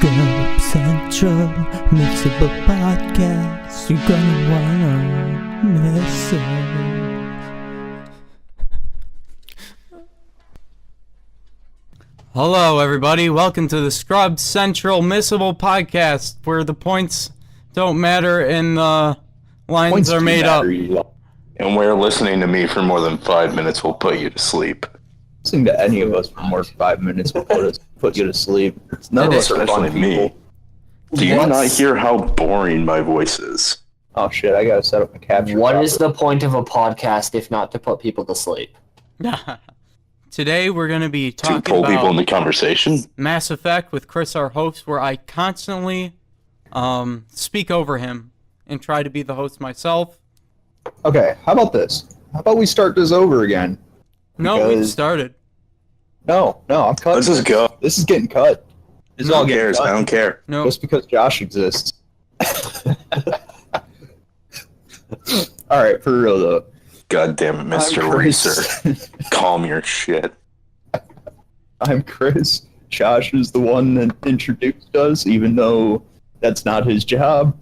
Scrub Central, Missable podcast. You're gonna wanna miss it. Hello, everybody. Welcome to the Scrub Central Missable podcast, where the points don't matter and the lines Points are do made up. matter. And where listening to me for more than 5 minutes will put you to sleep. Listening to any of us for more than 5 minutes will put you to sleep. None of us are fun Especially me. people. Do you not hear how boring my voice is? Oh shit, I gotta set up my capture. What is the point of a podcast if not to put people to sleep? Today we're going to be To talking pull people about into conversation? Mass Effect with Chris, our host, where I constantly speak over him and try to be the host myself. Okay, how about this? How about we start this over again? No, we Because- started. No, I'm cutting. Let's just go. This is getting cut. This is Who all getting cares? cut. I don't care. No, Just because Josh exists. Alright, for real though. God damn it, Mr. I'm Chris. Racer. Calm your shit. I'm Chris. Josh is the one that introduced us, even though that's not his job.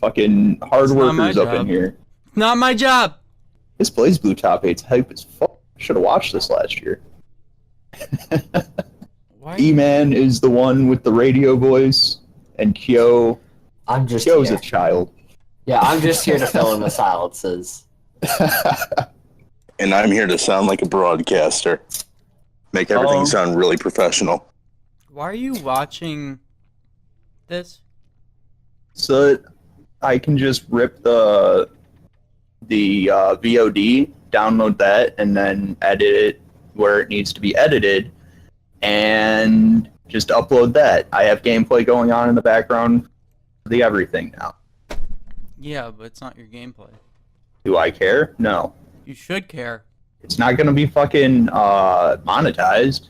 Fucking hard It's not my workers up in job. here. not my job. This Blaze Blue Top 8's hype as fuck. Should have watched this last year. Why? E-Man is the one with the radio voice, and Kyo. I'm just Kyo's here. a child. Yeah, I'm just here to fill in the silences. And I'm here to sound like a broadcaster. Make everything sound really professional. Why are you watching this? So that I can just rip the VOD, download that, and then edit it where it needs to be edited, and just upload that. I have gameplay going on in the background for the everything now. Yeah, but it's not your gameplay. Do I care? No. You should care. It's not going to be fucking monetized.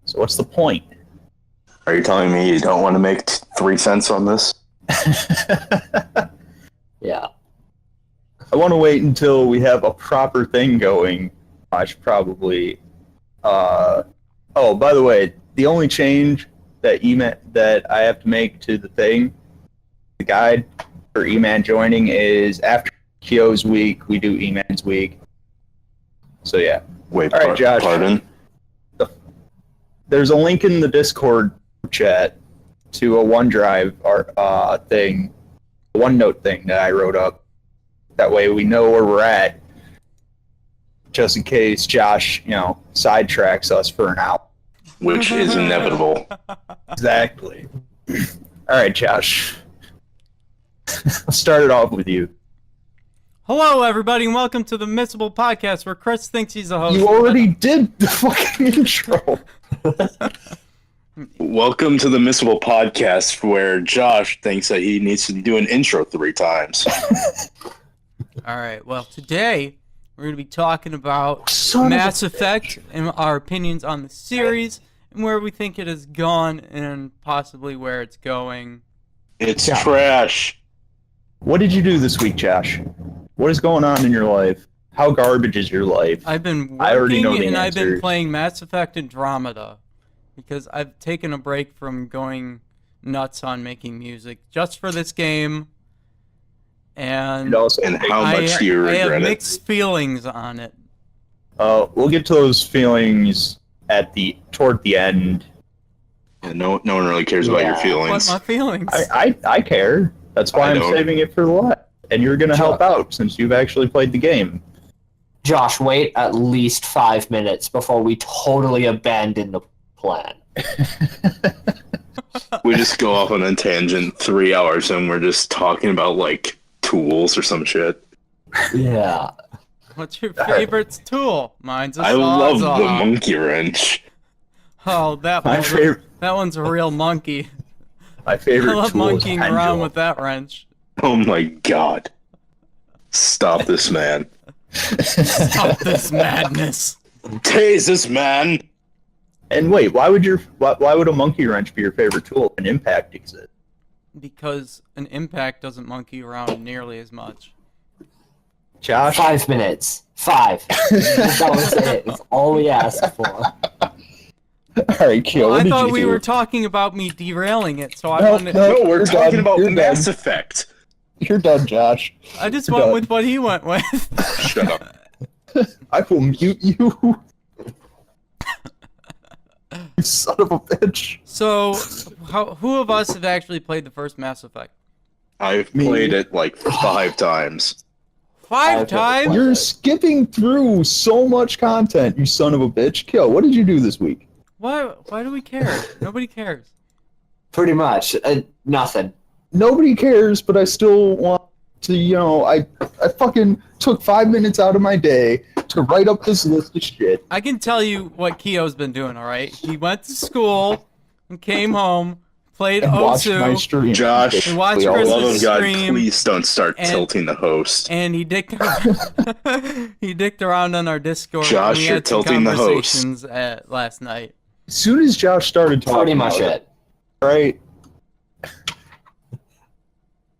So what's the point? Are you telling me you don't want to make 3 cents on this? Yeah. I want to wait until we have a proper thing going. I should probably... Oh, by the way, the only change that that I have to make to the thing, the guide for E-Man joining, is after Kyo's week, we do E-Man's week. So yeah. Wait, All right, Josh. pardon? There's a link in the Discord chat to a OneDrive thing, a OneNote thing that I wrote up. That way we know where we're at, just in case Josh, sidetracks us for an hour. Which is inevitable. Exactly. All right, Josh. I'll start it off with you. Hello, everybody, and welcome to the Missable podcast, where Chris thinks he's a host. You already did the fucking intro. Welcome to the Missable podcast, where Josh thinks that he needs to do an intro 3 times. All right, well, today we're going to be talking about Son of a Mass Effect and our opinions on the series and where we think it has gone and possibly where it's going. It's Yeah. trash. What did you do this week, Josh? What is going on in your life? How garbage is your life? I've been I already working know the and I've been answer. playing Mass Effect Andromeda because I've taken a break from going nuts on making music just for this game. And also, And how much do you I have regret it? mixed feelings on it. we'll get to those feelings toward the end. Yeah, no one really cares about your Yeah. feelings. What my feelings? I care. That's why I I'm don't. saving it for the last. And you're gonna help out since you've actually played the game. Josh, wait at least 5 minutes before we totally abandon the plan. We just go off on a tangent 3 hours and we're just talking about like tools or some shit. Yeah. What's your favorite tool? Mine's a I love Sawzall. the monkey wrench. Oh, that My one's favorite, that one's a real monkey. my I favorite love tool is monkeying around pendulum. with that wrench. Oh my god. Stop this man. Stop this madness. Tase this man. And wait, why would a monkey wrench be your favorite tool if an impact exists? Because an impact doesn't monkey around nearly as much. Josh, 5 minutes. 5. That was it. That's all we asked for. All right, Kyo. Well, what I did thought you we do? were talking about me derailing it, so I No, wanted. no. No, we're You're talking done. about You're Mass done. Effect. You're done, Josh. I just You're went done. with what he went with. Shut up. I will mute you. You son of a bitch. So, who of us have actually played the first Mass Effect? I've Me. played it like 5 times. Five I've never times? played You're it. skipping through so much content, you son of a bitch. Kyo, what did you do this week? Why do we care? Nobody cares. Pretty much. Nothing. Nobody cares, but I still want to, I fucking took 5 minutes out of my day to write up this list of shit. I can tell you what Kyo's been doing, alright? He went to school and came home, played And watched my Osu, stream. Josh, He watched Basically all For the Chris's love of God, stream, please don't start and- tilting the host. and he dicked he dicked around on our Discord. Josh, and we you're had some tilting the host. conversations last night. As soon as Josh started talking, Pretty much about it. right?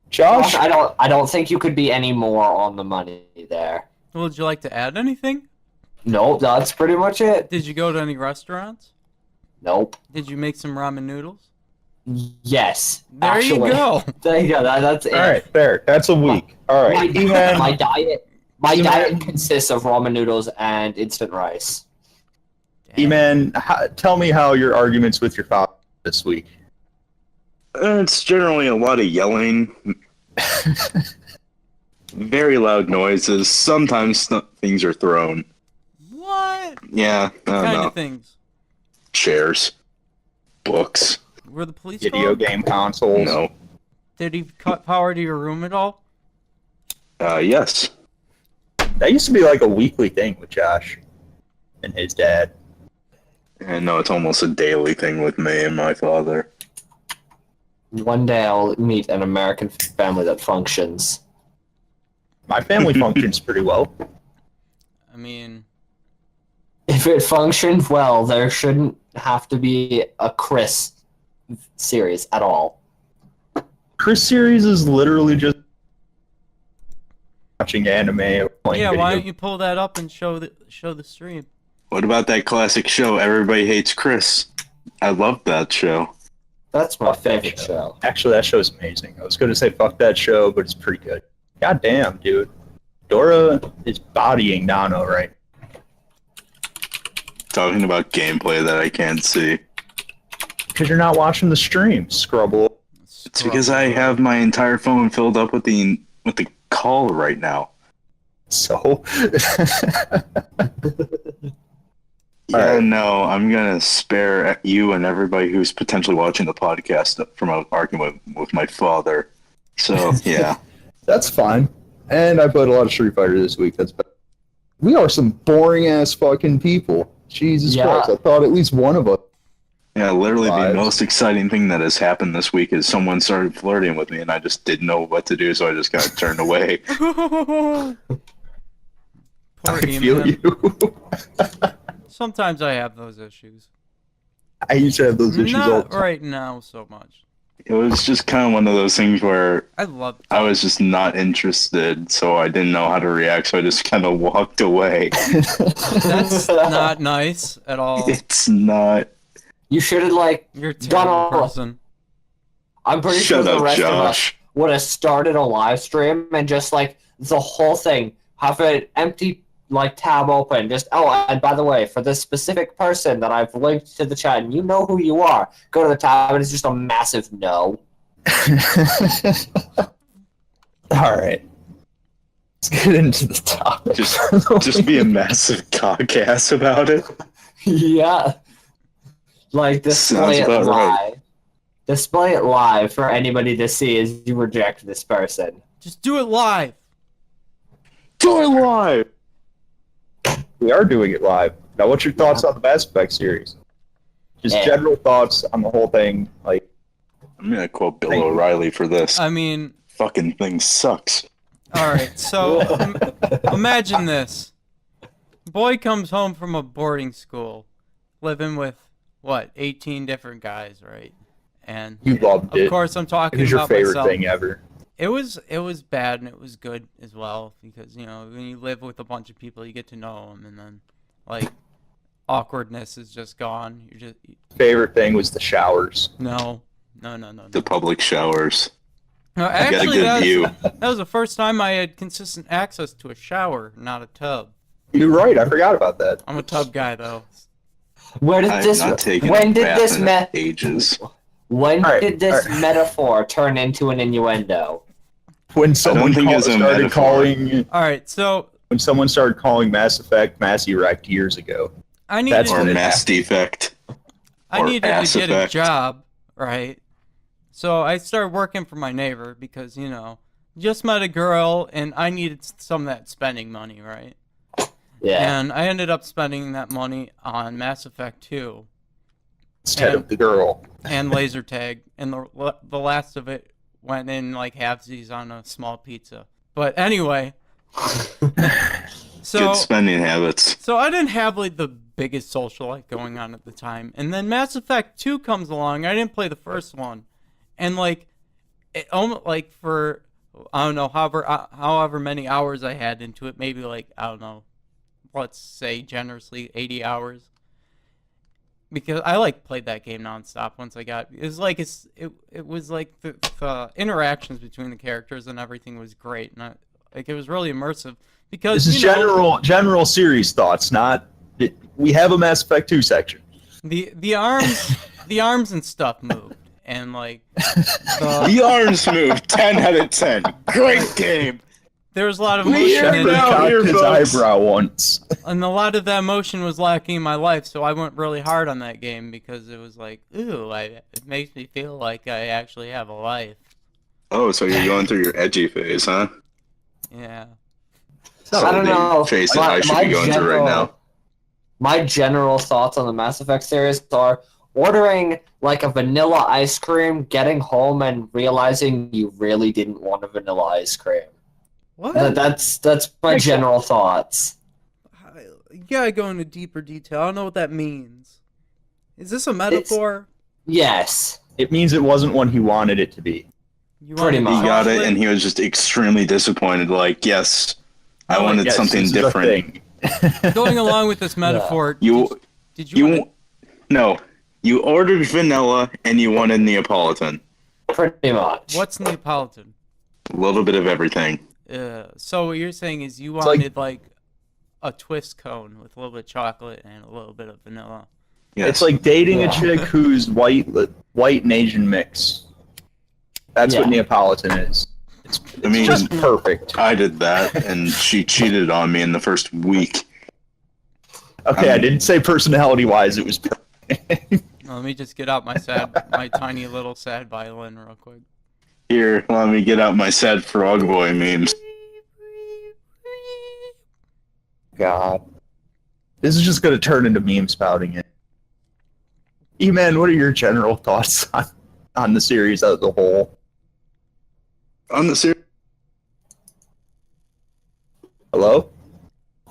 Josh, I don't think you could be any more on the money there. Well, would you like to add anything? Nope, that's pretty much it. Did you go to any restaurants? Nope. Did you make some ramen noodles? Yes. There actually. you go. There you go. That's it. all right, fair. That's a week. All right, My diet. My He diet had- consists of ramen noodles and instant rice. E-Man, tell me how your arguments with your father this week. It's generally a lot of yelling, very loud noises. Sometimes things are thrown. What Yeah, I don't kind know. of things? Chairs, books. Were the police Video called? game consoles. No. Did he cut power to your room at all? Yes. That used to be like a weekly thing with Josh and his dad. And no, it's almost a daily thing with me and my father. One day I'll meet an American family that functions. My family functions pretty well. I mean, If it functioned well, there shouldn't have to be a Chris series at all. Chris series is literally just watching anime or playing yeah. video. Why don't you pull that up and show the stream? What about that classic show, Everybody Hates Chris? I love that show. That's my Fuck that favorite show. show. Actually, that show's amazing. I was going to say fuck that show, but it's pretty good. God damn, dude. Dora is bodying Nano right Talking about gameplay that I can't see. because you're not watching the stream, Scrubble. It's because I have my entire phone filled up with the call right now. So, Yeah, Alright. no, I'm gonna spare you and everybody who's potentially watching the podcast from an argument with my father. So yeah, that's fine. And I played a lot of Street Fighter this week. That's better. We are some boring ass fucking people. Jesus Yeah. Christ! I thought at least one of us. yeah. Literally, the Lives. most exciting thing that has happened this week is someone started flirting with me, and I just didn't know what to do, so I just got turned away. Poor I feel Eamon. you. Sometimes I have those issues. I used to have those issues all the Not time. right now so much. It was just kind of one of those things where I love. I was just not interested, so I didn't know how to react, so I just kind of walked away. That's not nice at all. It's not. You should have You're a Done terrible all- person. I'm pretty Shut sure the up, rest of us Josh. would have started a live stream and just the whole thing, have an empty tab open. Just and by the way, for this specific person that I've linked to the chat, and you know who you are, go to the tab and it's just a massive no. All right. Let's get into the topic. Just be a massive cock ass about it. Yeah. Sounds Display it about live. right. Display it live for anybody to see as you reject this person. Just do it live. Do it live. We are doing it live. Now, what's your thoughts on the Mass Effect series? Just Yeah. general thoughts on the whole thing. Like, I'm gonna quote Bill Thank you. O'Reilly for this. I mean, Fucking thing sucks. all right. So imagine this: boy comes home from a boarding school, living with 18 different guys, right? And you loved of it. course, I'm It talking was your about favorite myself. thing ever. It was bad and it was good as well because when you live with a bunch of people, you get to know them, and then awkwardness is just gone. You're just Favorite thing was the showers. no. The public showers. No, I got a actually, good view. that was the first time I had consistent access to a shower, not a tub. You're right. I forgot about that. I'm a tub guy though. Where did I have this? not taken When a did bath this in ages. When All right, did this all right. metaphor turn into an innuendo? When someone think it's a started metaphor. calling, All right, so when someone started calling Mass Effect Mass Erect years ago. I needed That's Or when it Mass happened. Defect. I or needed to Ass get a Effect. job, right? So I started working for my neighbor because, just met a girl and I needed some of that spending money, right? Yeah. And I ended up spending that money on Mass Effect 2 Instead of the girl. and laser tag, and the last of it went in like halvesies on a small pizza. But anyway, so Good spending habits. So I didn't have like the biggest social life going on at the time, and then Mass Effect 2 comes along. I didn't play the first one, and like, it almost like for I don't know however many hours I had into it, maybe like I don't know, let's say generously 80 hours, because I like played that game nonstop. Once I got it was like the interactions between the characters and everything was great, and it was really immersive because This is general series thoughts, not. We have a Mass Effect 2 section. the arms and stuff moved, and like The arms move. 10 out of 10. Great game. there was a lot of We emotion are in Shepard now it, cocked here, his folks. eyebrow once. and a lot of that emotion was lacking in my life. So I went really hard on that game because it was like, ooh, it makes me feel like I actually have a life. Oh, so you're going through your edgy phase, huh? Yeah. I don't know. Phase that I should be going through right now. My general thoughts on the Mass Effect series are ordering like a vanilla ice cream, getting home and realizing you really didn't want a vanilla ice cream. What? That's my general thoughts. You gotta go into deeper detail. I don't know what that means. Is this a metaphor? Yes. It means it wasn't what he wanted it to be. You Pretty wanted much. He got it, chocolate? and he was just extremely disappointed. Like, yes, I wanted Yes, something this is a different. thing. Going along with this metaphor, You, did you want no, you ordered vanilla and you wanted Neapolitan. Pretty much. what's Neapolitan? A little bit of everything. So what you're saying is you like- wanted like a twist cone with a little bit of chocolate and a little bit of vanilla. Yes. It's like dating Yeah. a chick who's white and Asian mix. That's what Yeah. Neapolitan is. It's I mean, just perfect. I did that, and she cheated on me in the first week. Okay, I didn't say personality-wise it was perfect. Let me just get out my tiny little sad violin real quick. Here, let me get out my sad frog boy memes. God. This is just going to turn into meme spouting it. E-Man, what are your general thoughts on the series as a whole? On the series, Hello?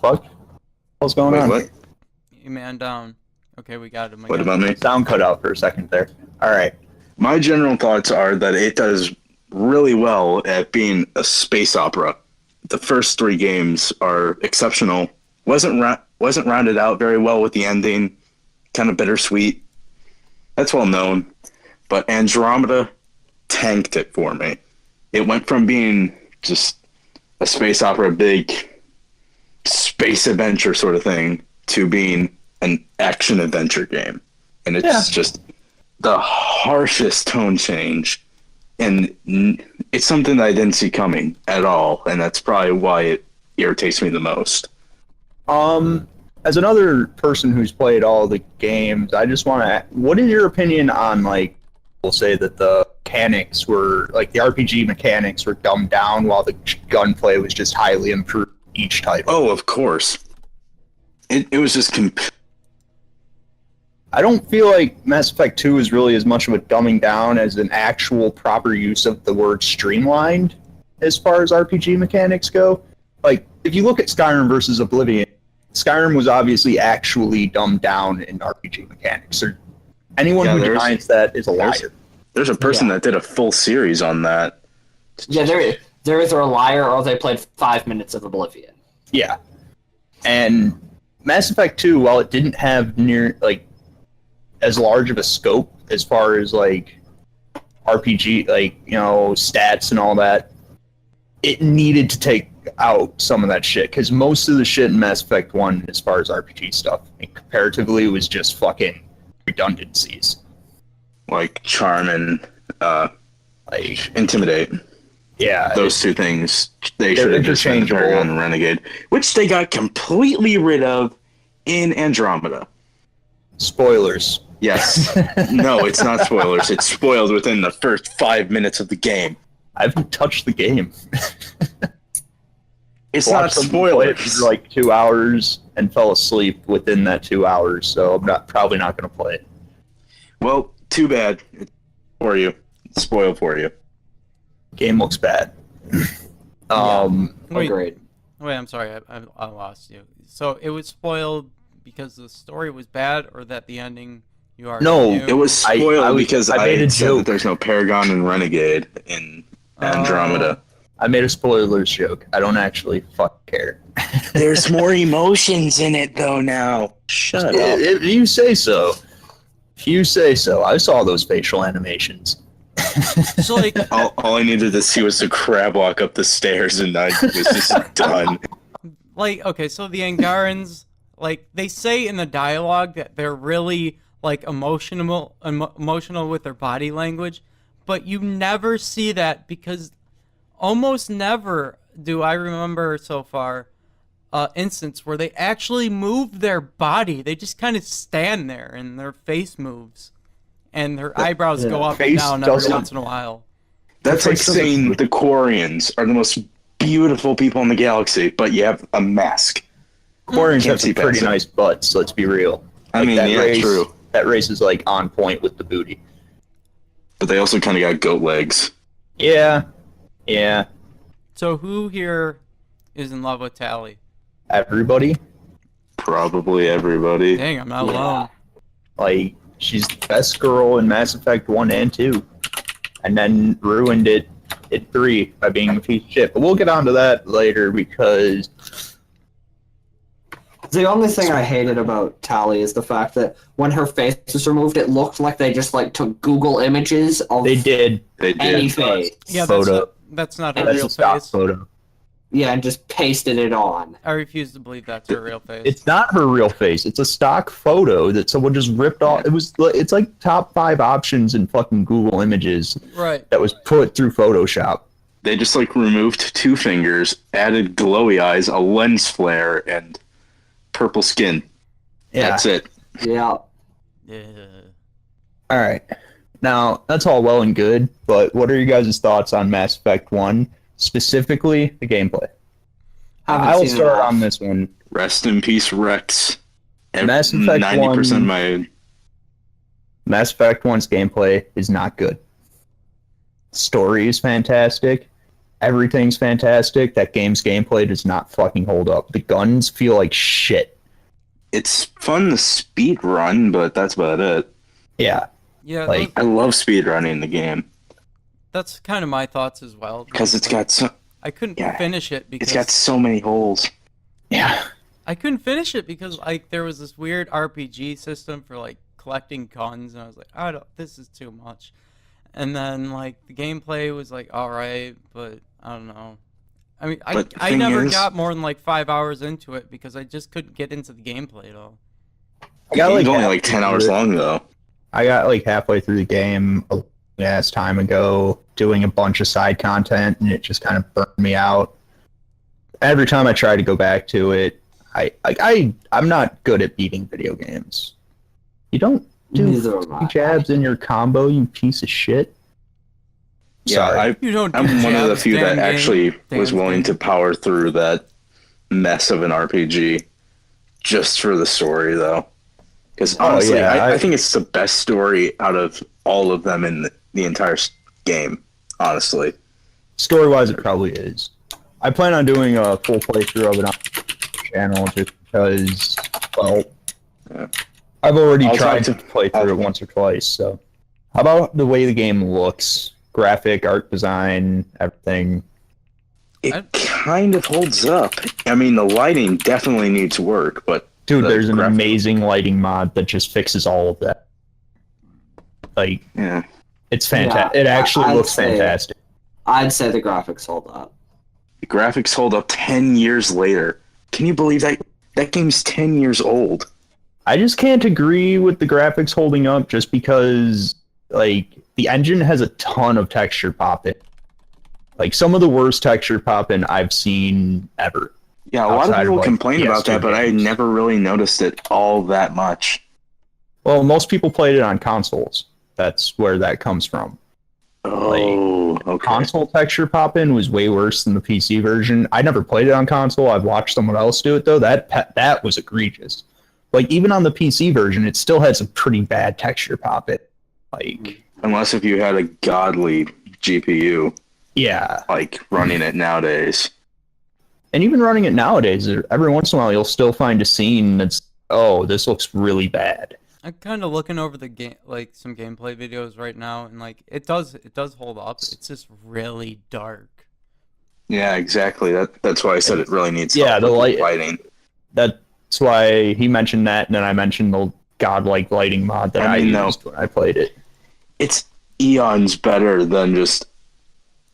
Fuck? What's going wait, on? what? You man down. Okay, we got him. What about me? Sound cut out for a second there. Alright. My general thoughts are that it does really well at being a space opera. The first 3 games are exceptional. Wasn't rounded out very well with the ending. Kind of bittersweet. That's well known. But Andromeda tanked it for me. It went from being just a space opera, big space adventure sort of thing, to being an action adventure game. And it's just the harshest tone change. And it's something that I didn't see coming at all. And that's probably why it irritates me the most. As another person who's played all the games, I just want to. What is your opinion on like? We'll say that the mechanics were like the RPG mechanics were dumbed down, while the gunplay was just highly improved each title. Oh, of course. It was just I don't feel like Mass Effect 2 is really as much of a dumbing down as an actual proper use of the word streamlined as far as RPG mechanics go. Like, if you look at Skyrim versus Oblivion, Skyrim was obviously actually dumbed down in RPG mechanics. Or anyone who denies that is a liar. There's a person that did a full series on that. Yeah, they're either a liar or they played 5 minutes of Oblivion. Yeah. And Mass Effect 2, while it didn't have near like as large of a scope as far as like RPG, like stats and all that, it needed to take out some of that shit because most of the shit in Mass Effect 1, as far as RPG stuff, and comparatively, was just fucking redundancies. Like charm and Like intimidate. yeah, Those two things they they're should have just been interchangeable. Paragon and Renegade, which they got completely rid of in Andromeda. spoilers. Yes. No, it's not spoilers. It's spoiled within the first 5 minutes of the game. I haven't touched the game. It's not Watched them play it spoilers. for like 2 hours and fell asleep within that 2 hours, so I'm probably not going to play it. Well, too bad for you. It's spoiled for you. Game looks bad. Wait, Agreed. I'm sorry, I lost you. So it was spoiled because the story was bad, or that the ending you already No, knew? It was spoiled because I made a said joke. that there's no Paragon and Renegade in Andromeda. I made a spoilers joke. I don't actually care. There's more emotions in it, though, now. Shut up. If you say so. If you say so. I saw those facial animations. So like, All I needed to see was the crab walk up the stairs, and I was just done. okay, so the Angarans, like they say in the dialogue that they're really like emotional with their body language, but you never see that because almost never do I remember so far instance where they actually move their body. They just kind of stand there and their face moves and their eyebrows go up and face down every doesn't- once in a while. That's like saying the Quarians are the most beautiful people in the galaxy, but you have a mask. Quarians Can't have some see pretty past it. nice butts, let's be real. I Like, mean, that yeah, race, true. That race is like on point with the booty. But they also kind of got goat legs. Yeah. So who here is in love with Tally? Everybody. Probably everybody. Dang, I'm not Yeah. alone. Like, she's the best girl in Mass Effect 1 and 2. And then ruined it at 3 by being a piece of shit. But we'll get onto that later because The only thing I hated about Tally is the fact that when her face was removed, it looked like they just like took Google images of they did. They any did. face. Yeah, Photo. that's not her That's real a stock face. photo. Yeah, and just pasted it on. I refuse to believe that's her real face. It's not her real face. It's a stock photo that someone just ripped off. It's like top 5 options in fucking Google Images right. that was put through Photoshop. They just like removed 2 fingers, added glowy eyes, a lens flare, and purple skin. Yeah. That's it. Yeah. Yeah. All right. Now, that's all well and good, but what are you guys' thoughts on Mass Effect 1, specifically the gameplay? Haven't I will seen it start all. on this one. Rest in peace, Rex. Mass Effect 90% of 1 my Mass Effect 1's gameplay is not good. Story is fantastic. Everything's fantastic. That game's gameplay does not fucking hold up. The guns feel like shit. it's fun to speed run, but that's about it. Yeah. Yeah, Like- I love speed running the game that's kind of my thoughts as well. because it's got I couldn't yeah, finish it because it's got so many holes. Yeah. I couldn't finish it because like there was this weird RPG system for like collecting guns, and I was like, this is too much. And then like the gameplay was like all right, but I don't know. I mean, But the I thing never is- got more than like 5 hours into it because I just couldn't get into the gameplay at all. I got It's like only like 10 hours long though. I got like halfway through the game a last time ago doing a bunch of side content and it just kind of burned me out. Every time I try to go back to it, I'm not good at beating video games. You don't do Neither am I. jabs in your combo, you piece of shit. Yeah, Sorry. You don't. I'm do one of the jabs, few that damn game. actually was Damn willing game. to power through that mess of an RPG just for the story, though. Because Oh, honestly, yeah, I think it's the best story out of all of them in the entire game, honestly. Story-wise, it probably is. I plan on doing a full playthrough of it on the channel just because, well, Yeah. I've already I'll tried to talk to- play through it once or twice, so. How about the way the game looks? Graphic, art design, everything. It kind of holds up. I mean, the lighting definitely needs work, but Dude, The there's an graphics. amazing lighting mod that just fixes all of that. Like, Yeah. it's fantastic. Yeah, It actually I'd looks say- fantastic. I'd say the graphics hold up. The graphics hold up 10 years later. Can you believe that? That game's 10 years old. I just can't agree with the graphics holding up just because, like, the engine has a ton of texture pop in. Like, some of the worst texture pop in I've seen ever. Yeah, a lot of Outside of, people like, complain about PS2 that, but I games. never really noticed it all that much. Well, most people played it on consoles. That's where that comes from. Oh, okay. Console texture pop in was way worse than the PC version. I never played it on console. I've watched someone else do it though. That was egregious. Like even on the PC version, it still had some pretty bad texture pop in. Like Unless if you had a godly GPU, yeah, like running it nowadays. and even running it nowadays, every once in a while you'll still find a scene that's this looks really bad. I'm kind of looking over the game, like some gameplay videos right now, and like it does hold up. It's just really dark. Yeah, exactly. That's why I said it really needs Yeah, help the with lighting. lighting. That's why he mentioned that, and then I mentioned the godlike lighting mod that I I mean, no. used when I played it. It's eons better than just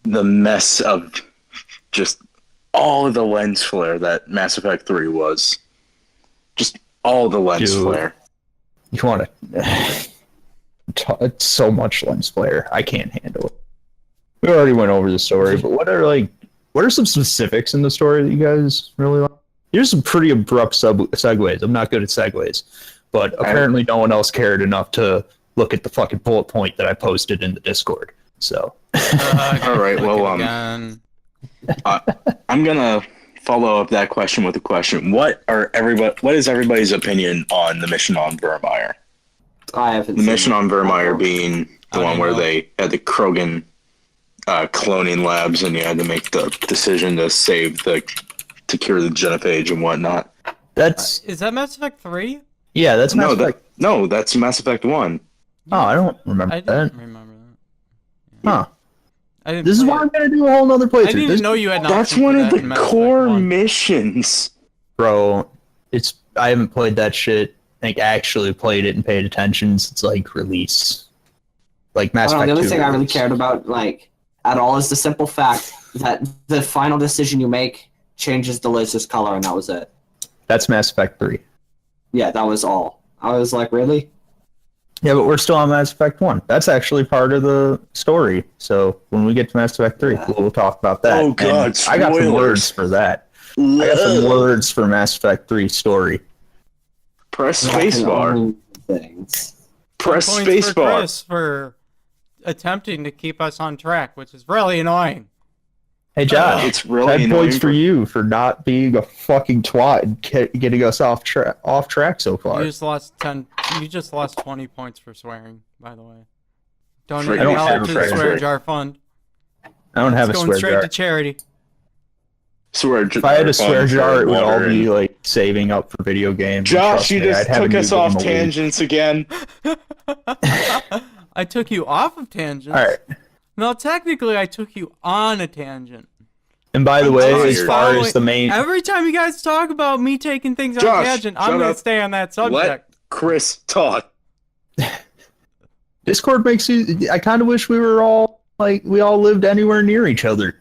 the mess of just all of the lens flare that Mass Effect 3 was. Just all the lens Dude. flare. You want to so much lens flare. I can't handle it. We already went over the story, but what are some specifics in the story that you guys really like? Here's some pretty abrupt segues. I'm not good at segues, but apparently no one else cared enough to look at the fucking bullet point that I posted in the Discord. So All right, well, Again. I'm gonna follow up that question with a question. What is everybody's opinion on the mission on Vermeer? I haven't. The seen mission it. on Vermeer being the I one don't where know. they had the Krogan cloning labs, and you had to make the decision to cure the genophage and whatnot. that's Is that Mass Effect 3? that's Mass Effect. No, that's Mass Effect 1. Oh, I don't remember I that. didn't remember that. Huh. I didn't This is play why it. I'm gonna do a whole nother playthrough. I didn't This- know you had an That's option one for of that in the Mass Effect core 1. missions. Bro, I haven't played that shit. Like actually played it and paid attention since like release. Like Mass I don't know, Effect the only 2 thing I really release. cared about, like, at all is the simple fact that the final decision you make changes the laser's color, and that was it. That's Mass Effect 3. Yeah, that was all. I was like, really? Yeah, but we're still on Mass Effect 1. That's actually part of the story. So when we get to Mass Effect 3, Yeah. we'll talk about that. Oh, God, And I got some spoilers. words for that. I got some words for Mass Effect 3 story. Press I can spacebar. only things. Press Points for spacebar. Chris for attempting to keep us on track, which is really annoying. Hey, Josh. It's really 10 annoying points for you for not being a fucking twat and getting us off track so far. You just lost 10. You just lost 20 points for swearing, by the way. Donate I it don't out have to a the swear swear jar. jar fund. I don't have It's a going swear straight jar. to charity. If I had a swear jar, it would all be like saving up for video games. And Josh, trust you me, just I'd have a took new us off game a week. tangents again. I took you off of tangents. All right. No, technically, I took you on a tangent. And by the I'm way, tired. as far as the main, Every time you guys talk about me taking things on Josh, tangent, I'm shut going up. to stay on that subject. Let Chris talk. Discord makes you. I kind of wish we were all like we all lived anywhere near each other.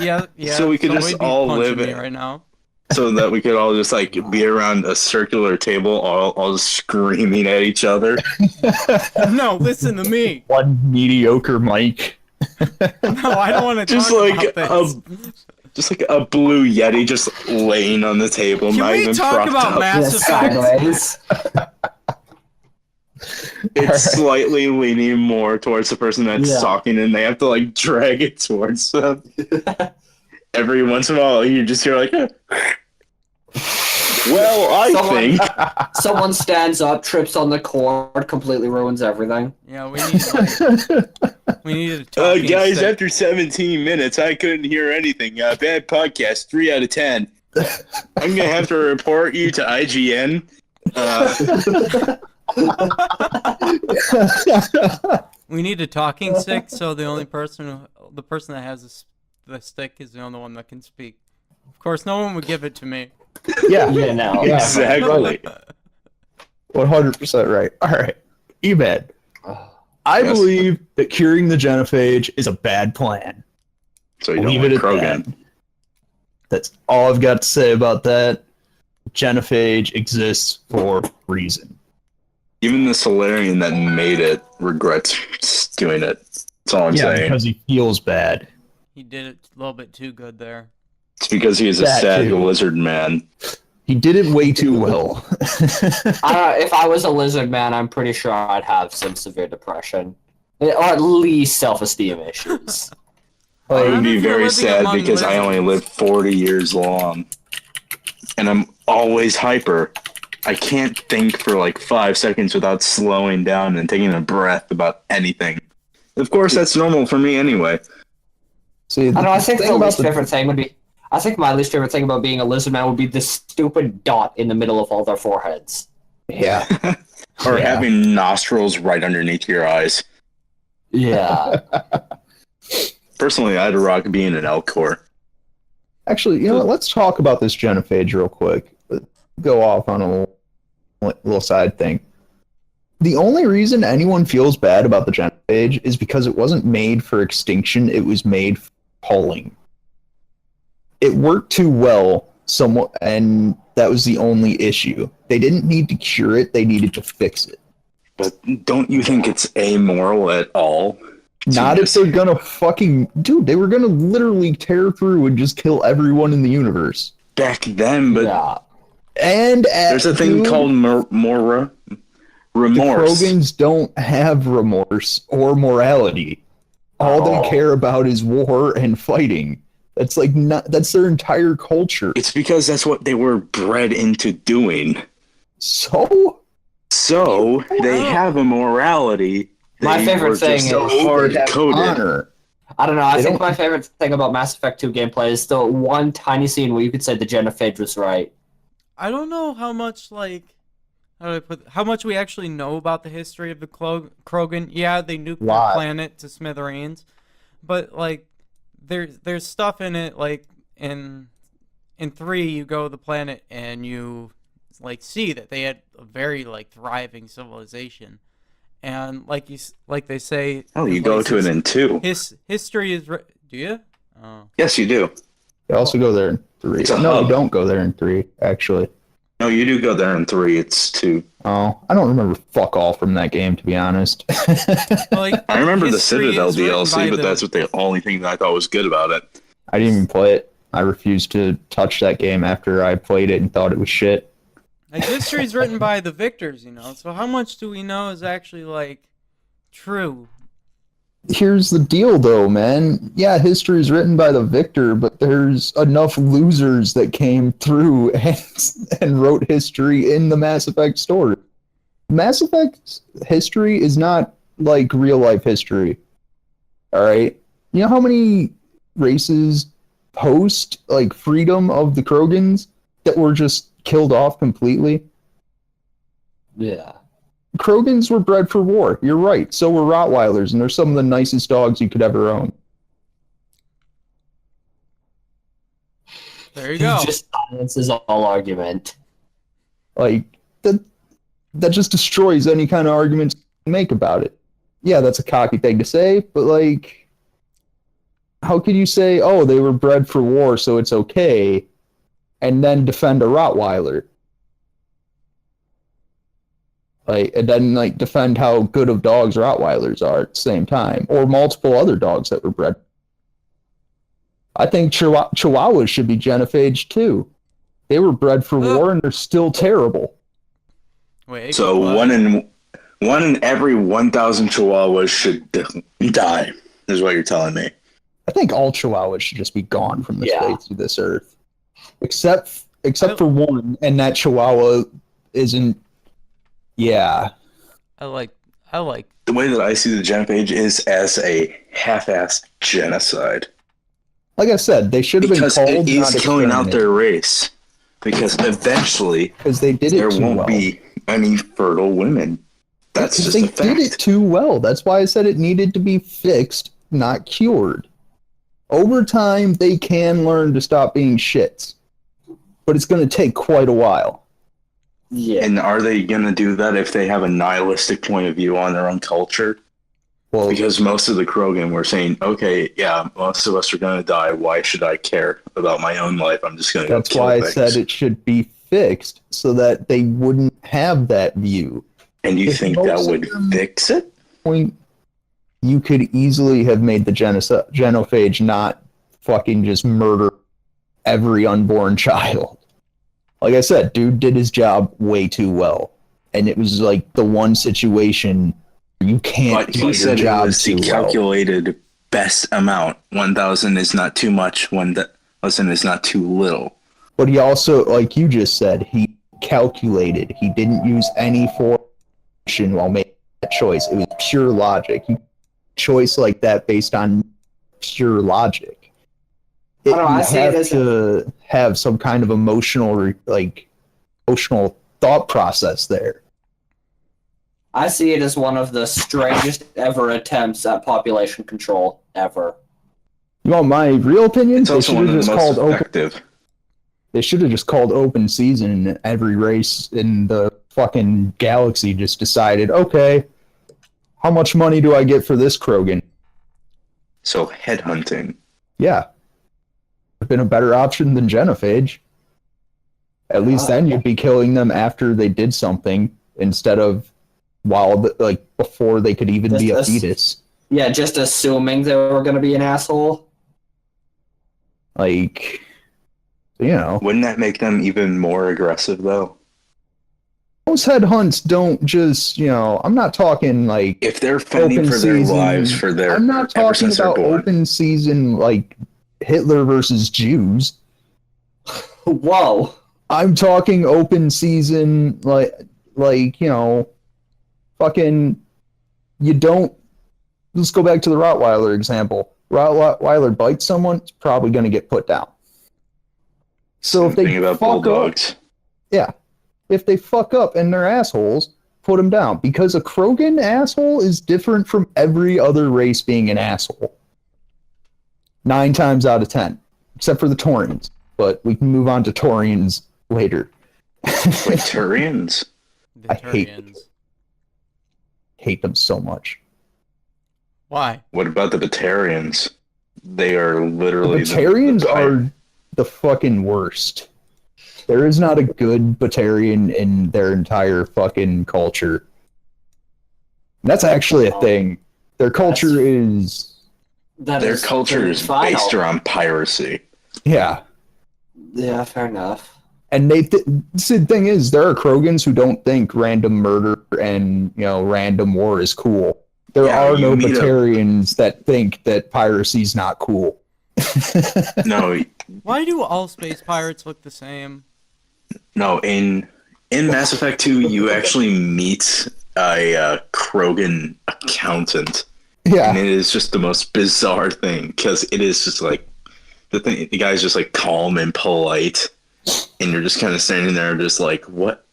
Yeah. So we could just somebody be all punching live me in- right now. So that we could all just like be around a circular table, all screaming at each other. No, listen to me. One mediocre mic. No, I don't want to Just talk like about this. Just like a blue Yeti just laying on the table, Can not we even talk propped about up. Mass Yeah, Effect? sideways. It's slightly leaning more towards the person that's Yeah. talking, and they have to like drag it towards them. Every once in a while, you just hear like, "Well, I Someone- think." Someone stands up, trips on the cord, completely ruins everything. Yeah, we need a talking Guys, stick. after 17 minutes, I couldn't hear anything. Bad podcast, 3 out of 10. I'm gonna have to report you to IGN. We need a talking stick, so the person that has the stick is the only one that can speak. Of course, no one would give it to me. Yeah, You know. Yeah. Exactly. 100% right. All right, Emed. I Yes. believe that curing the genophage is a bad plan. So you don't Leave like it at Krogan. that. That's all I've got to say about that. Genophage exists for a reason. Even the Solarian that made it regrets doing it. That's all I'm saying. Because he feels bad. He did it a little bit too good there. It's because he is a That sad too. lizard man. He did it way too well. If I was a lizard man, I'm pretty sure I'd have some severe depression. Or at least self-esteem issues. I would What be if you're very living sad among because I only lizards? lived 40 years long. And I'm always hyper. I can't think for like 5 seconds without slowing down and taking a breath about anything. Of course, that's normal for me anyway. See, I don't know, I think thing the about least favorite thing would be... I think my least favorite thing about being a lizard man would be this stupid dot in the middle of all their foreheads. Yeah. Or Yeah. having nostrils right underneath your eyes. Yeah. Personally, I'd rock being an elk core. Actually, you know what? Let's talk about this genophage real quick. Go off on a little side thing. The only reason anyone feels bad about the genophage is because it wasn't made for extinction. It was made for culling. It worked too well, somewhat, and that was the only issue. They didn't need to cure it. They needed to fix it. But don't you think it's amoral at all? Not if they're gonna fucking... Dude, they were gonna literally tear through and just kill everyone in the universe. Back then, but Yeah. And there's a thing called remorse. The Krogans don't have remorse or morality. All Oh. they care about is war and fighting. That's like that's their entire culture. It's because that's what they were bred into doing. So So they have a morality. My They favorite were thing just is- hard-coded. honor. I don't know, I They think don't- my favorite thing about Mass Effect 2 gameplay is the one tiny scene where you could say the genophage was right. I don't know how much how much we actually know about the history of the Krogan. Yeah, they nuked Lot. the planet to smithereens, but like there's stuff in it like in 3 you go to the planet and you like see that they had a very like thriving civilization, and like they say. Oh, you in go to it places, in 2. history is do you? Oh. Yes, you do. They also go there in 3. It's a No, hub. you don't go there in 3, actually. No, you do go there in 3. It's 2. Oh, I don't remember fuck all from that game, to be honest. Like, I remember the history Citadel is written by DLC, but the- that's what the only thing that I thought was good about it. I didn't even play it. I refused to touch that game after I played it and thought it was shit. Like, history is written by the victors, you know. So how much do we know is actually like true? Here's the deal, though, man. Yeah, history is written by the victor, but there's enough losers that came through and wrote history in the Mass Effect story. Mass Effect history is not like real life history. All right? You know how many races post like freedom of the Krogans that were just killed off completely? Yeah. Krogans were bred for war. You're right. So were Rottweilers, and they're some of the nicest dogs you could ever own. There you go. Just silences all argument. Like that just destroys any kind of argument you make about it. Yeah, that's a cocky thing to say, but like, how could you say, "Oh, they were bred for war, so it's okay," and then defend a Rottweiler? Like, and then like defend how good of dogs Rottweilers are at the same time, or multiple other dogs that were bred. I think Chihuahuas should be genophaged too. They were bred for war, and they're still terrible. Wait. So what? one in every 1,000 Chihuahuas should die, is what you're telling me. I think all Chihuahuas should just be gone from the Yeah. face of this earth, except for one, and that Chihuahua isn't. Yeah, I like. The way that I see the genophage is as a half-assed genocide. like I said, they should have been Because called. it is killing out their race. Because eventually because they did it there too won't well. be any fertile women. That's Because just they a fact. did it too well. That's why I said it needed to be fixed, not cured. Over time, they can learn to stop being shits. but it's going to take quite a while. Yeah. And are they going to do that if they have a nihilistic point of view on their own culture? Well, Because most of the Krogan were saying, okay, yeah, most of us are going to die. Why should I care about my own life? I'm just going to go that's kill why I things. said it should be fixed so that they wouldn't have that view. And you if think that most of would them- fix it? Point, you could easily have made the genophage not fucking just murder every unborn child. Like I said, dude did his job way too well. And it was like the one situation where you can't But do he your said it job was too the well. calculated best amount. 1,000 is not too much. 1,000 is not too little. But he also, like you just said, he calculated. He didn't use any formation while making that choice. It was pure logic. He choice like that based on pure logic. I don't know, I you see it have as to have some kind of emotional thought process there. I see it as one of the strangest ever attempts at population control ever. You want my real opinion? It's also one of the most effective. They should have just called open season and every race in the fucking galaxy just decided, okay, how much money do I get for this Krogan? So headhunting. Yeah. Would have been a better option than genophage. At least then you'd be killing them after they did something instead of before they could even be a fetus. Yeah, just assuming they were going to be an asshole. Like, you know. Wouldn't that make them even more aggressive, though? Most headhunts don't just, I'm not talking like if they're fighting open for their season, lives for their I'm not talking about open season like Hitler versus Jews. Whoa. I'm talking open season like fucking you don't. Let's go back to the Rottweiler example. Rottweiler bites someone, it's probably going to get put down. So if they about fuck bulldogs. up, yeah, if they fuck up and they're assholes, put them down. Because a Krogan asshole is different from every other race being an asshole. 9 times out of 10, except for the Taurians. But we can move on to Taurians later. Wait, Turians? The I hate Turians. Hate them so much. Why? What about the Batarians? They are The literally Batarians are the fucking worst. There is not a good Batarian in their entire fucking culture. That's actually a thing. Their culture is... Their culture is based around piracy. Yeah. Yeah, fair enough. And the thing is, there are Krogans who don't think random murder and, random war is cool. There are no Batarians that think that piracy's not cool. No. Why do all space pirates look the same? No, in Mass Effect 2, you actually meet a Krogan accountant. Yeah. And it is just the most bizarre thing, because it is just like, the guy's just like calm and polite, and you're just kind of standing there just like, what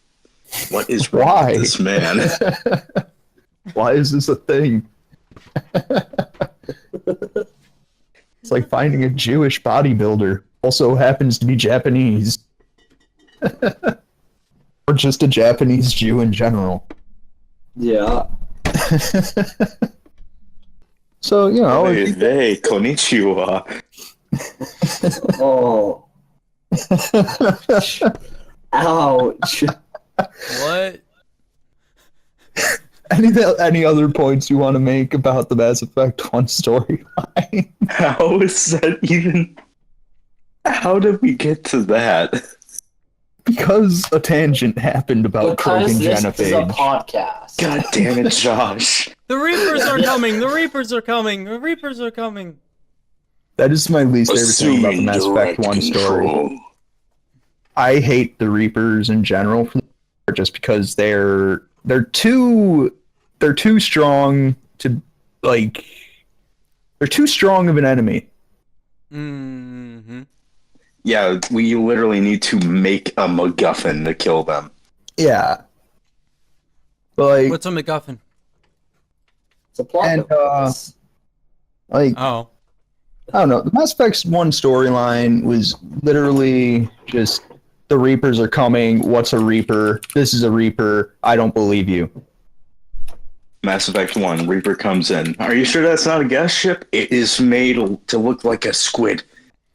is wrong with this man? Why is this a thing? It's like finding a Jewish bodybuilder. Also happens to be Japanese. Or just a Japanese Jew in general. Yeah. So, Hey, konnichiwa. Oh. Ouch. What? Any other points you want to make about the Mass Effect 1 storyline? How is that even... How did we get to that? Because a tangent happened about Krogan This is a genophage. podcast. God damn it, Josh. The Reapers are coming! The Reapers are coming! The Reapers are coming! That is my least favorite thing about the Mass Effect 1 story. I hate the Reapers in general, just because they're too strong to they're too strong of an enemy. Mm-hmm. Yeah, we literally need to make a MacGuffin to kill them. Yeah. But What's a MacGuffin? It's a plot And, device. Oh. I don't know. The Mass Effect 1 storyline was literally just the Reapers are coming. What's a Reaper? This is a Reaper. I don't believe you. Mass Effect 1, Reaper comes in. Are you sure that's not a gas ship? It is made to look like a squid.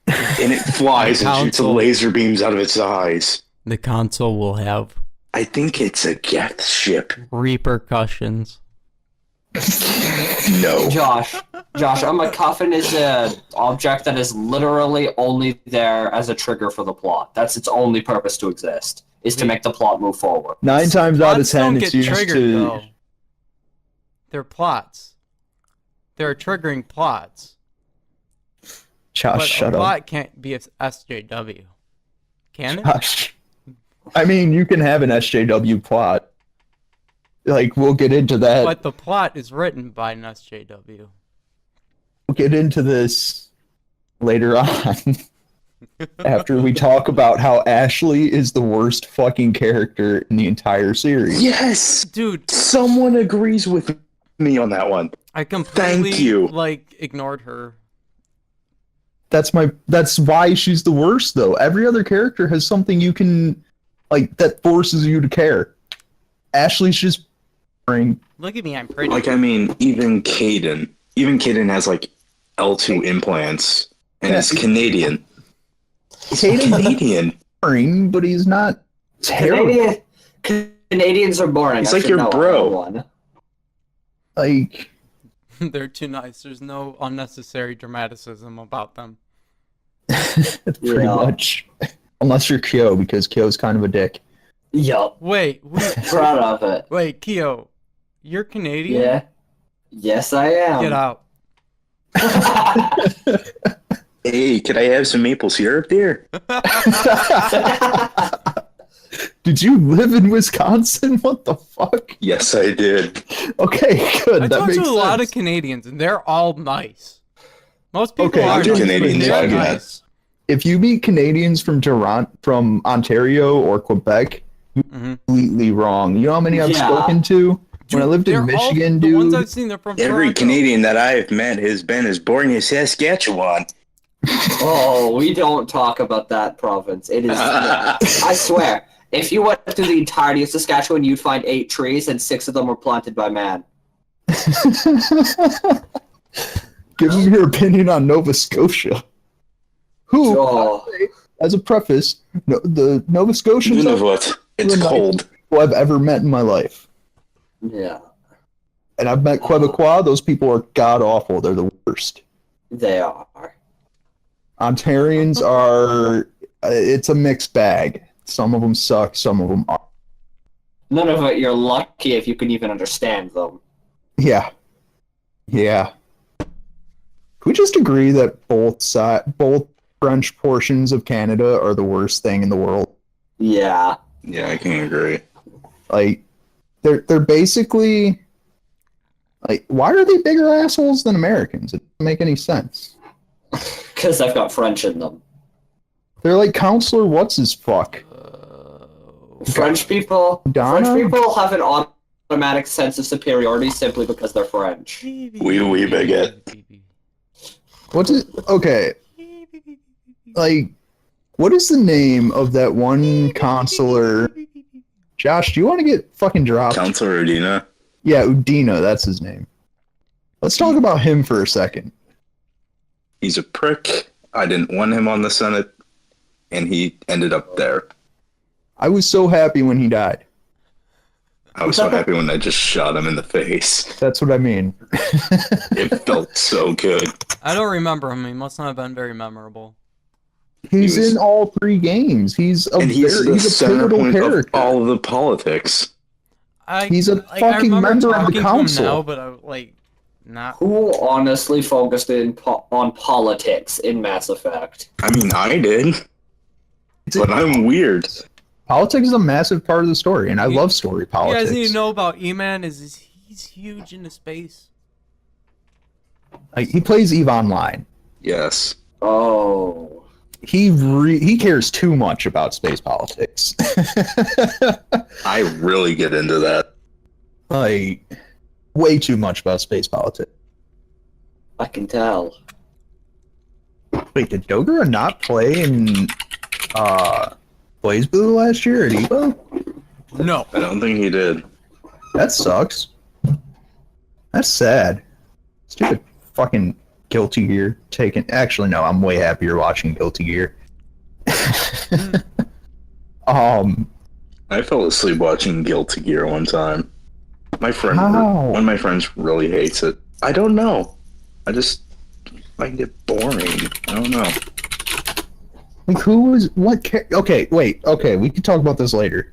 And it flies and shoots laser beams out of its eyes. The console will have I think it's a gas ship. repercussions. No. Josh, a MacGuffin is an object that is literally only there as a trigger for the plot. That's its only purpose to exist, is to make the plot move forward. 9 times out of Plots don't 10, it's get used triggered, to. though. They're plots. They're triggering plots. Josh, But shut a up. plot can't be a SJW. Can it? Josh. I mean, you can have an SJW plot. Like, we'll get into that. But the plot is written by an SJW. We'll get into this later on. After we talk about how Ashley is the worst fucking character in the entire series. Yes! Dude, Someone agrees with me on that one. I completely, Thank you. ignored her. That's why she's the worst, though. Every other character has something you can, that forces you to care. Ashley's just boring. Look at me, I'm pretty. Even Caden has, L2 implants, and is Canadian. He's Canadian. Boring, but he's not terrible. Canadians are boring. He's I like should your know bro. everyone. They're too nice. There's no unnecessary dramaticism about them. Pretty much. Unless you're Kyo, because Kyo's kind of a dick. Yup. Wait, Proud of it. wait, Kyo, you're Canadian? Yeah. Yes, I am. Get out. Hey, could I have some maple syrup there? Did you live in Wisconsin? What the fuck? Yes, I did. Okay, good. I that talked makes to a sense. lot of Canadians, and they're all nice. Most people Okay, are I'm just nice, Canadian, but so they're I get it. nice. If you meet Canadians from Toronto, from Ontario or Quebec, Mhm. completely wrong. You know how many I've Yeah. spoken to? When I lived They're in all- Michigan, the ones dude. I've seen, they're from Every Toronto. Canadian that I've met has been as boring as Saskatchewan. Oh, we don't talk about that province. It is. I swear, if you went through the entirety of Saskatchewan, you'd find 8 trees, and 6 of them were planted by man. Give me your opinion on Nova Scotia. Who, Oh. as a preface, the Nova Scotians You know are what? It's the cold. who I've ever met in my life. Yeah, And I've met Quebecois. Those people are god awful. They're the worst. they are. Ontarians are. It's a mixed bag. Some of them suck. Some of them are. None of it. You're lucky if you can even understand them. Yeah. Yeah. Can we just agree that both French portions of Canada are the worst thing in the world? Yeah. Yeah, I can agree. They're basically why are they bigger assholes than Americans? It doesn't make any sense. Because I've got French in them. They're like Counselor What's His Fuck. French people. Donna? French people have an automatic sense of superiority simply because they're French. Oui, baguette. What's it? Okay. What is the name of that one consular? Josh, do you want to get fucking dropped? Counselor Udina. Yeah, Udina, that's his name. Let's talk about him for a second. He's a prick. I didn't want him on the Senate, and he ended up there. I was so happy when he died. I was so happy when I just shot him in the face. That's what I mean. It felt so good. I don't remember him. He must not have been very memorable. He's He was- in all 3 games. He's a He's the center pivotal point character. of all of the politics. He's a I fucking remember member of the talking to him council. now, but I not. Who honestly focused on politics in Mass Effect? I mean, I did, but I'm weird. Politics is a massive part of the story, and I love story You politics. guys need to know about E-Man is he's huge into space. He plays EVE Online. Yes. Oh. He cares too much about space politics. I really get into that. Way too much about space politics. I can tell. Wait, did Dogura not play in BlazBlue last year at Evo? No. I don't think he did. That sucks. That's sad. Stupid fucking Guilty Gear taking. Actually, no, I'm way happier watching Guilty Gear. I fell asleep watching Guilty Gear one time. My friend, How? one of my friends really hates it. I don't know. I just find it boring. I don't know. Like, who was what? Okay, wait. Okay, we can talk about this later.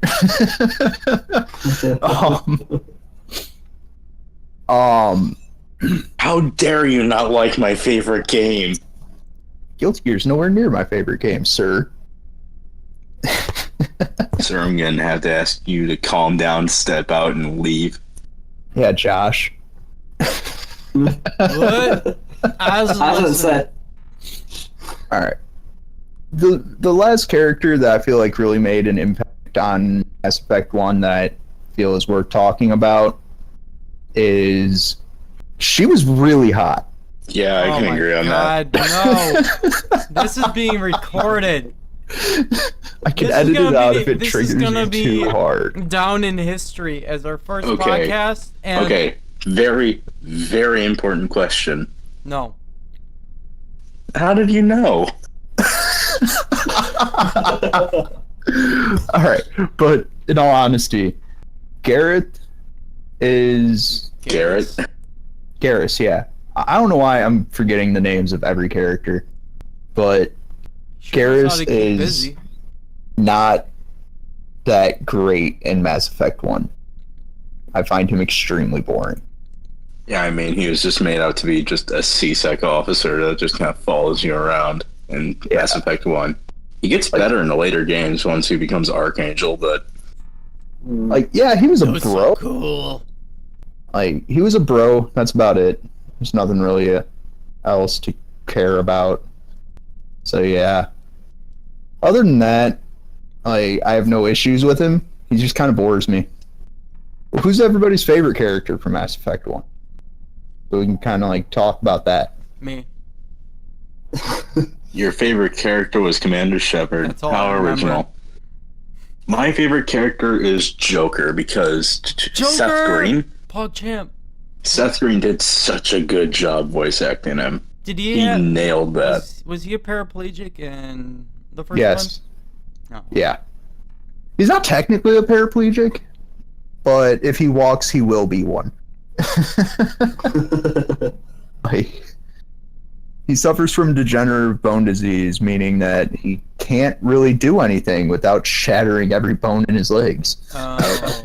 How dare you not like my favorite game? Guilty Gear's nowhere near my favorite game, sir. Sir, I'm gonna have to ask you to calm down, step out, and leave. Yeah, Josh. What? As said, All right. The last character that I feel like really made an impact on Mass Effect 1 that I feel is worth talking about is she was really hot. Yeah, I can agree on that. No. This is being recorded. I can This is edit gonna it be out the- if it this is triggers gonna you be- too hard. Down in history as our first Okay. podcast. And Okay, very, very important question. No. How did you know? All right, but in all honesty, Garrett is Garrett? Garrus. Yeah, I don't know why I'm forgetting the names of every character, but Sure knows how Garrus to keep is busy. not that great in Mass Effect 1. I find him extremely boring. Yeah, I mean, he was just made out to be just a C-Sec officer that just kind of follows you around in Mass Effect 1. He gets better in the later games once he becomes Archangel, but Like, yeah, he was a That was bro. so cool. Like, he was a bro. That's about it. There's nothing really else to care about. So, yeah. Other than that, I have no issues with him. He just kind of bores me. Who's everybody's favorite character from Mass Effect 1? So we can kind of, like, talk about that. Me. your favorite character was Commander Shepard. That's all How I remember. original. My favorite character is Joker because Seth Joker! Green. Paul Champ. Seth Green did such a good job voice acting him. Did He he? nailed that. Was he a paraplegic in the first Yes. one? No. Yeah. He's not technically a paraplegic, but if he walks, he will be one. Like, he suffers from degenerative bone disease, meaning that he can't really do anything without shattering every bone in his legs.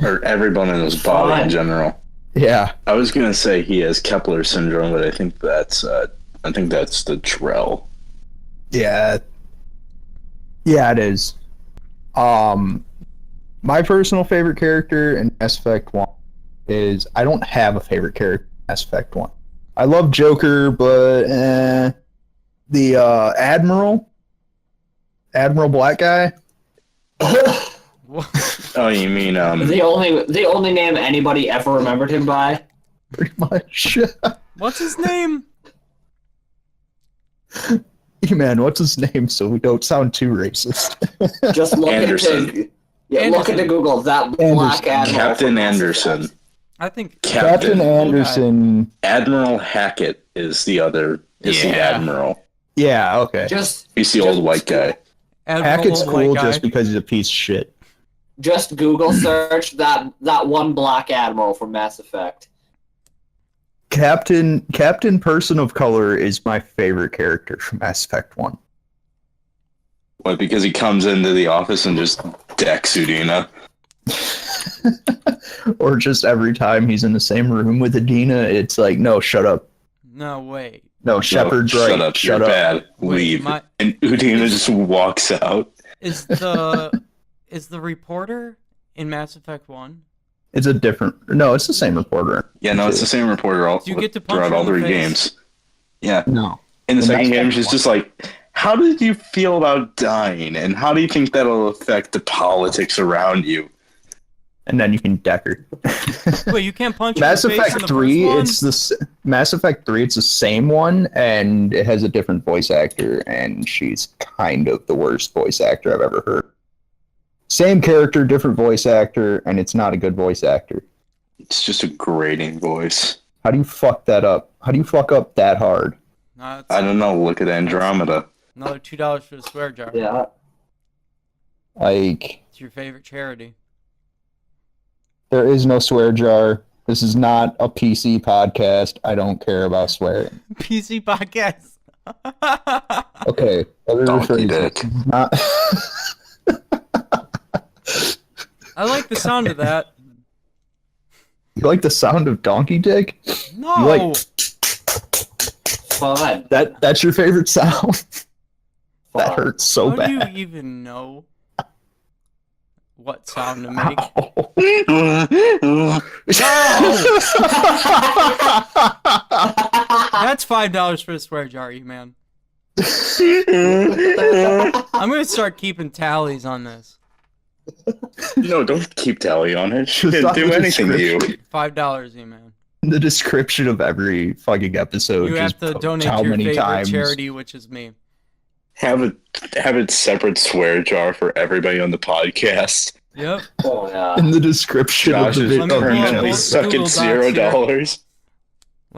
Or every bone in his body in Fine. general. Yeah. I was gonna say he has Kepler syndrome, but I think that's the Trell. Yeah. Yeah, it is. My personal favorite character in Mass Effect 1 is, I don't have a favorite character in Mass Effect 1. I love Joker, but the Admiral Black guy. Oh, you mean the only name anybody ever remembered him by. Pretty much. What's his name? Hey man, what's his name so we don't sound too racist? Just look Anderson. into look into Google that Anderson. black admiral. Captain from Mass Anderson? Effect. I think Captain Anderson. Admiral Hackett is the Admiral. Yeah, okay. Just He's the old white guy. Hackett's Admiral White cool Guy. just because he's a piece of shit. just Google search that one black admiral from Mass Effect. Captain Person of Color is my favorite character from Mass Effect 1. What, because he comes into the office and just decks Udina? Or just every time he's in the same room with Adina, it's like, no, shut up. No, wait. No, Shepard's right. Shut up, Shut you're up. bad. Wait, Leave. my- And Udina just walks out. Is the reporter in Mass Effect 1? It's a different. No, it's the same reporter. Yeah, no, it's the same reporter Do you get to punch throughout her all in the three face? games. Yeah. No. In the In second Mass game, Effect she's 1. just like, how did you feel about dying? And how do you think that'll affect the politics around you? And then you can deck her. Wait, you can't punch her Mass in the face in Effect the 3, first one? it's Mass Effect 3, it's the same one, and it has a different voice actor, and she's kind of the worst voice actor I've ever heard. Same character, different voice actor, and it's not a good voice actor. It's just a grating voice. How do you fuck that up? How do you fuck up that hard? No, I don't know. Look at Andromeda. Another $2 for the swear jar. Yeah. Like, It's your favorite charity. there is no swear jar. This is not a PC podcast. I don't care about swearing. PC podcast. Okay. Let me Donkey rephrase dick. it. Not... I like the sound of that. You like the sound of donkey dick? No. You like Fun. that's your favorite sound? That Fun. hurts so How do bad. you even know what sound to make? Ow. That's $5 for the swear jar, man. I'm gonna start keeping tallies on this. No, don't keep tally on it. She Just didn't on do the anything to you. description. $5, man. In the description of every fucking episode, You have just to post donate how to your many favorite times. charity, which is me. Have a separate swear jar for everybody on the podcast. Yep. Oh yeah. In the description Josh of is the Let me pull up permanently Google sucking Docs $0.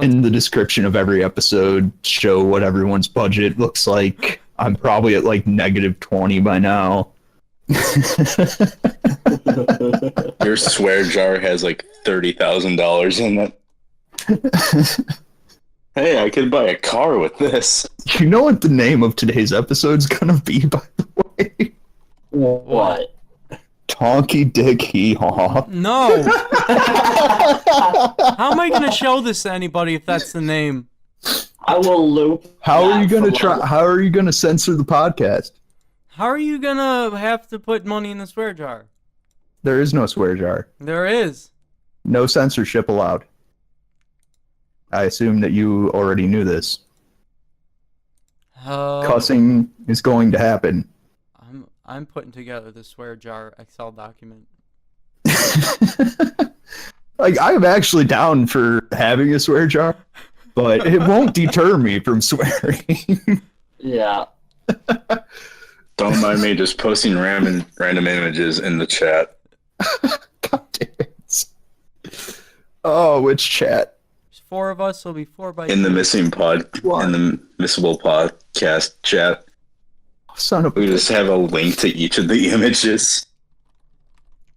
in the description of every episode, show what everyone's budget looks like. I'm probably at like -20 by now. Your swear jar has like $30,000 in it. Hey, I could buy a car with this. You know what the name of today's episode's gonna be, by the way? What? Tonky Dick Hee Haw. No. How am I gonna show this to anybody if that's the name? I will loop. How are that you gonna for try? like- How are you gonna censor the podcast? How are you gonna have to put money in the swear jar? There is no swear jar. There is. No censorship allowed. I assume that you already knew this. Cussing is going to happen. I'm putting together the swear jar Excel document. Like, I'm actually down for having a swear jar, but it won't deter me from swearing. Yeah. Don't mind me just posting random images in the chat. God damn it. Oh, which chat? There's 4 of us, so it'll be 4 by In the 2. What? in the Missable podcast chat. Son of We a just have a link to each of the images.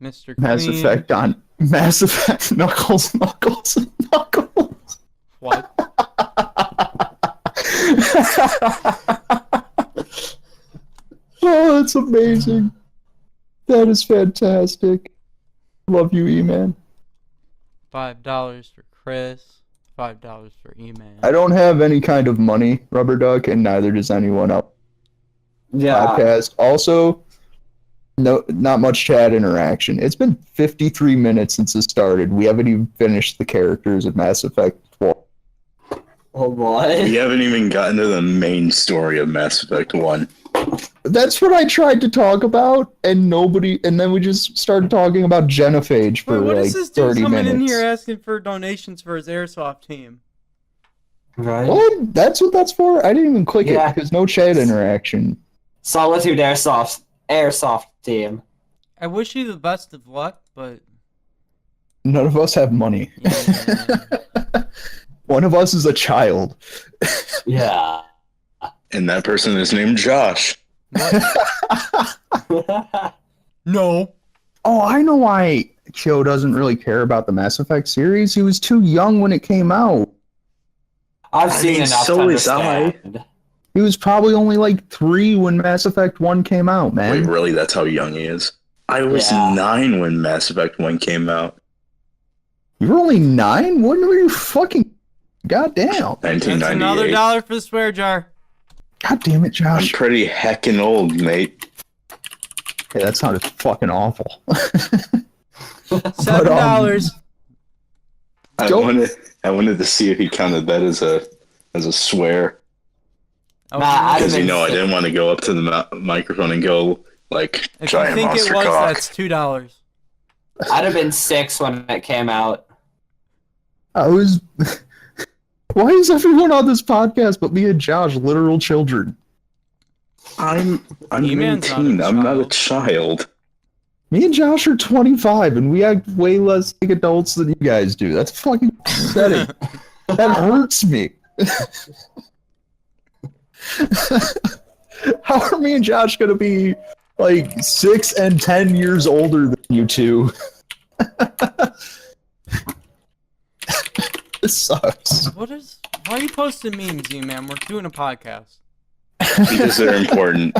Mr. Mass Clean. Effect on Mass Effect Knuckles. What? Oh, that's amazing. That is fantastic. Love you, E-Man. $5 for Chris. $5 for E-Man. I don't have any kind of money, Rubber Duck, and neither does anyone else. Yeah. Podcast. Also, no, not much chat interaction. It's been 53 minutes since it started. We haven't even finished the characters of Mass Effect 12. Oh boy. We haven't even gotten to the main story of Mass Effect 1. That's what I tried to talk about, and then we just started talking about genophage for Wait, what like is this dude 30 coming minutes. in here asking for donations for his airsoft team? Right. What? That's what that's for? I didn't even click Yeah. it because no chat interaction. Solitude Airsoft team. I wish you the best of luck, but None of us have money. yeah. One of us is a child. Yeah. And that person is named Josh. No. Oh, I know why Joe doesn't really care about the Mass Effect series. He was too young when it came out. I've I seen mean, enough so to is I. understand. He was probably only like 3 when Mass Effect 1 came out, man. Wait, really? That's how young he is? I was Yeah. 9 when Mass Effect 1 came out. You were only 9? When were you fucking... Goddamn. That's another 1998. $1 for the swear jar. God damn it, I'm Josh. pretty heckin' old, mate. Okay, that sounded fucking awful. $7. I Don't- wanted to see if he counted that as a swear. Oh, Nah, I Because didn't I say- didn't want to go up to the microphone and go like if you giant think it monster was, cock. that's $2. I'd have been 6 when it came out. I was... Why is everyone on this podcast but me and Josh literal children? I'm He-Man's not a 19. I'm not a child. child. Me and Josh are 25, and we act way less like adults than you guys do. That's fucking upsetting. That hurts me. How are me and Josh going to be like 6 and 10 years older than you two? This sucks. Why are you posting memes, man? We're doing a podcast. Because they're important.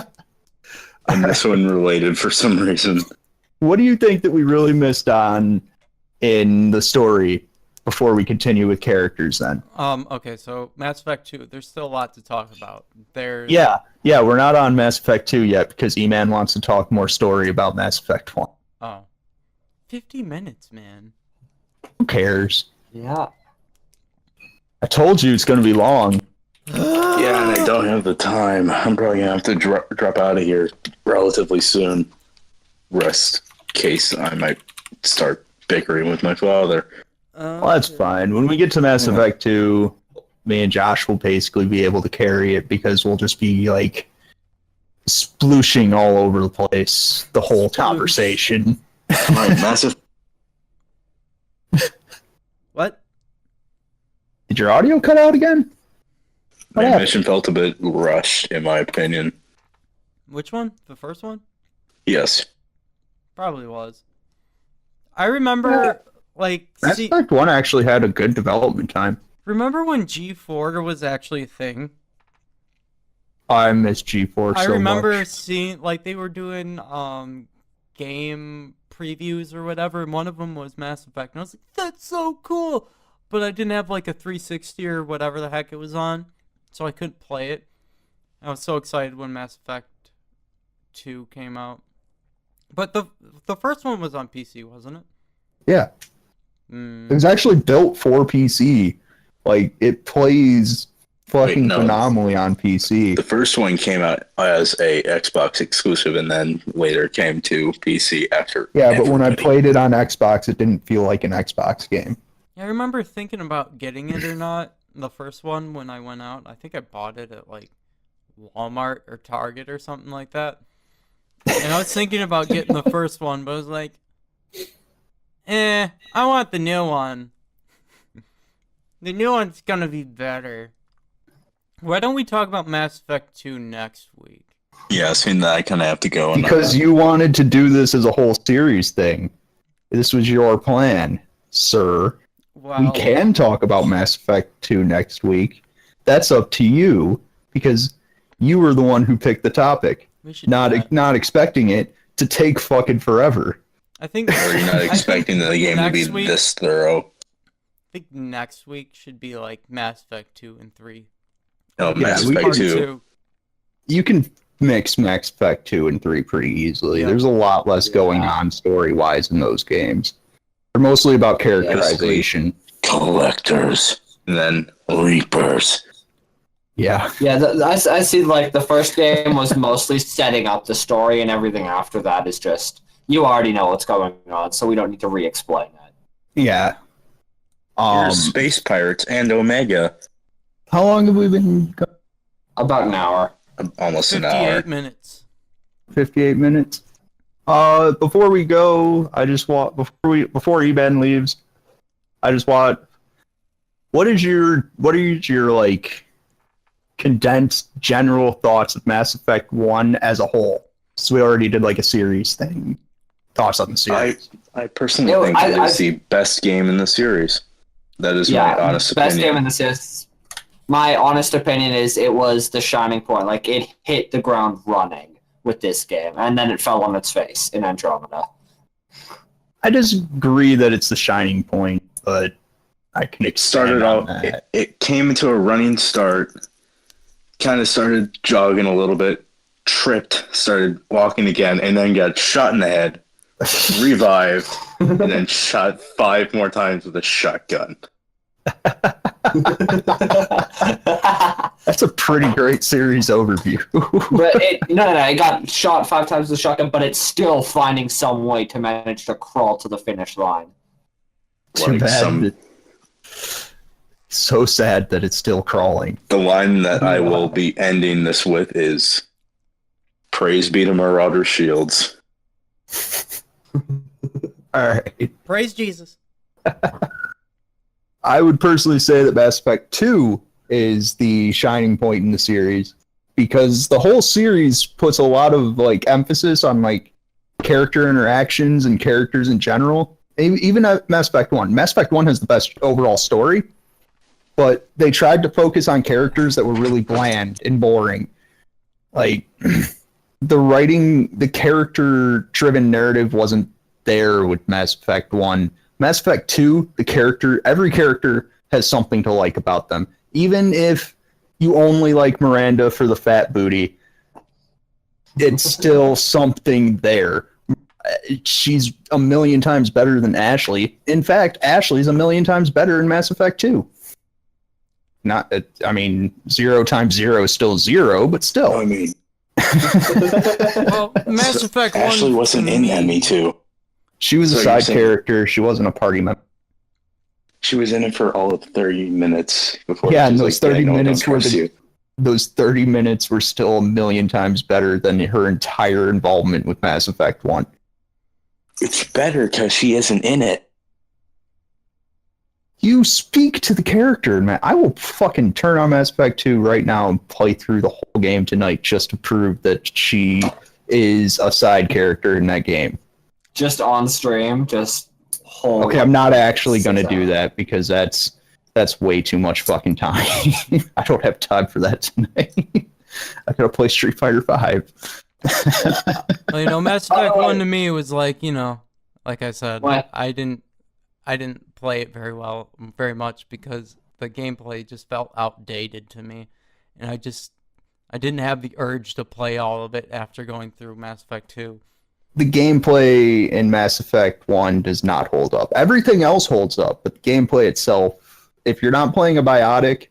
And this one related for some reason. What do you think that we really missed on in the story before we continue with characters then? Okay, so Mass Effect 2, there's still a lot to talk about. Yeah, we're not on Mass Effect 2 yet because E-Man wants to talk more story about Mass Effect 1. Oh. 50 minutes, man. Who cares? Yeah. I told you it's going to be long. Yeah, and I don't have the time. I'm probably going to have to drop out of here relatively soon. Rest case I might start bickering with my father. Well, that's fine. When we get to Mass Effect 2, me and Josh will basically be able to carry it because we'll just be like splooshing all over the place the whole conversation. Alright, massive. What? Did your audio cut out again? What My happened? mission felt a bit rushed, in my opinion. Which one? The first one? Yes. Probably was. I remember, Mass Effect 1 actually had a good development time. remember when G4 was actually a thing? I miss G4 so I remember much. seeing, they were doing, game previews or whatever, and one of them was Mass Effect, and I was like, that's so cool! But I didn't have, a 360 or whatever the heck it was on, so I couldn't play it. I was so excited when Mass Effect 2 came out. But the first one was on PC, wasn't it? Yeah. It was actually built for PC. Like, it plays fucking phenomenally on PC. The first one came out as a Xbox exclusive and then later came to PC after. Yeah, but when I played it on Xbox, it didn't feel like an Xbox game. Yeah, I remember thinking about getting it or not, the first one, when I went out. I think I bought it at, Walmart or Target or something like that. And I was thinking about getting the first one, but I was like, I want the new one. The new one's gonna be better. Why don't we talk about Mass Effect 2 next week? Yeah, seeing that I kind of have to go. Because you wanted to do this as a whole series thing. This was your plan, sir. Wow. We can talk about Mass Effect 2 next week. That's up to you, because you were the one who picked the topic. We should do that. Not expecting it to take fucking forever. I think. Or you're not expecting the game to be this thorough. I think next week should be Mass Effect 2 and 3. No, Yeah, Mass we Effect can 2. You can mix Mass Effect 2 and 3 pretty easily. Yeah. There's a lot less going on story-wise in those games. They're mostly about characterization. Collectors. And then Reapers. Yeah. Yeah, I see, the first game was mostly setting up the story, and everything after that is just, you already know what's going on, so we don't need to re-explain it. Yeah. Here's Space Pirates and Omega. How long have we been going? About an hour. Almost an hour. 58 minutes. 58 minutes. Before we go, I just want before E-Ben leaves, I just want what are your condensed general thoughts of Mass Effect 1 as a whole? So we already did a series thing. Thoughts on the series. I personally think it is the best game in the series. That is my honest opinion. Best game in the series. My honest opinion is it was the shining point. It hit the ground running with this game, and then it fell on its face in Andromeda. I disagree that it's the shining point, but I can Started out. It came into a running start. Kind of started jogging a little bit, tripped, started walking again, and then got shot in the head, revived, and then shot 5 more times with a shotgun. That's a pretty great series overview. But it got shot 5 times with a shotgun, but it's still finding some way to manage to crawl to the finish line. Too bad. So sad that it's still crawling. The line that I will be ending this with is, "Praise be to Marauder Shields." All right. Praise Jesus. I would personally say that Mass Effect 2 is the shining point in the series because the whole series puts a lot of like emphasis on like character interactions and characters in general. Even at Mass Effect 1. Mass Effect 1 has the best overall story, but they tried to focus on characters that were really bland and boring. Like, the writing, the character-driven narrative wasn't there with Mass Effect 1. Mass Effect 2, every character has something to like about them. Even if you only like Miranda for the fat booty, it's still something there. She's a million times better than Ashley. In fact, Ashley's a million times better in Mass Effect 2. Not, I mean, 0 times 0 is still 0, but still. I mean, Well, Mass Effect 1. Ashley wasn't in Enemy 2. She was a side character. She wasn't a party member. She was in it for all of 30 minutes before. Yeah, she and was those like, 30 "Yeah, no, minutes don't were trust you." those 30 minutes were still a million times better than her entire involvement with Mass Effect 1. It's better because she isn't in it. You speak to the character, man. I will fucking turn on Mass Effect 2 right now and play through the whole game tonight just to prove that she is a side character in that game. Just on stream, just hold. Okay, I'm not actually going to do that because that's way too much fucking time. I don't have time for that tonight. I gotta play Street Fighter 5. Well, you know, Mass Effect 1 to me was like, you know, like I said, What? I didn't play it very much because the gameplay just felt outdated to me, and I didn't have the urge to play all of it after going through Mass Effect 2. The gameplay in Mass Effect 1 does not hold up. Everything else holds up, but the gameplay itself, if you're not playing a biotic,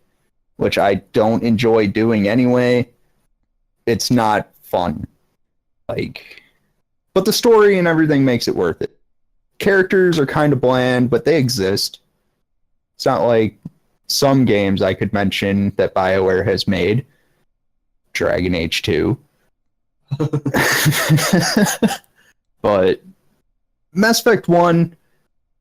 which I don't enjoy doing anyway, it's not fun. But the story and everything makes it worth it. Characters are kind of bland, but they exist. It's not like some games I could mention that BioWare has made. Dragon Age 2. But Mass Effect 1,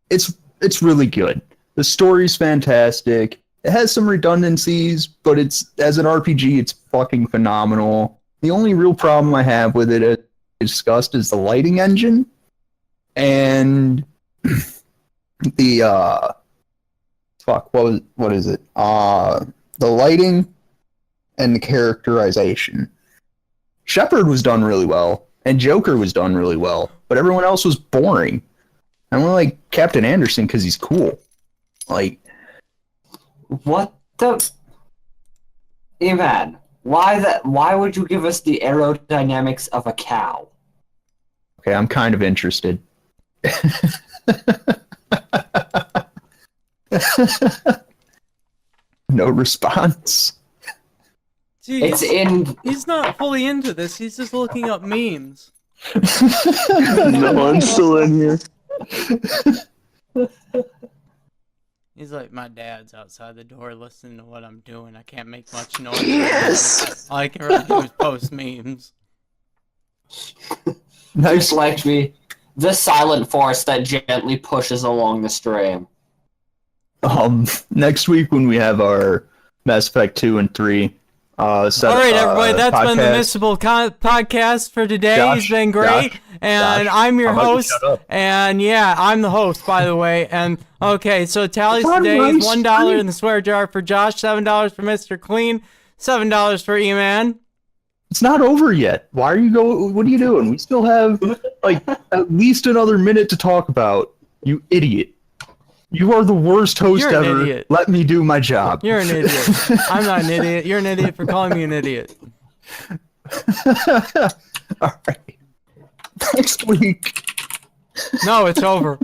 it's really good. The story's fantastic. It has some redundancies, but it's as an RPG, it's fucking phenomenal. The only real problem I have with it, as discussed, is the lighting engine and the what is it? The lighting and the characterization. Shepard was done really well, and Joker was done really well, but everyone else was boring. I only like Captain Anderson because he's cool. Like, What the? Hey man, why would you give us the aerodynamics of a cow? okay, I'm kind of interested. No response. Jeez, he's not fully into this. He's just looking up memes. No, I'm still in here. He's like, my dad's outside the door listening to what I'm doing. I can't make much noise. Yes! All I can really do is post memes. Just like me, the silent force that gently pushes along the stream. Next week when we have our Mass Effect 2 and 3 All right, everybody, that's been the podcast. Missable podcast for today. Josh, It's been great, and Josh, I'm your how about you host, shut up? and yeah, I'm the host, by the way. And okay, so tallies It's on today my is $1 screen. in the swear jar for Josh, $7 for Mr. Clean, $7 for E-Man. It's not over yet. Why are you going? What are you doing? We still have like at least another minute to talk about. You idiot! You are the worst host You're an ever. idiot. Let me do my job. You're an idiot. I'm not an idiot. You're an idiot for calling me an idiot. All right. Next week. No, it's over.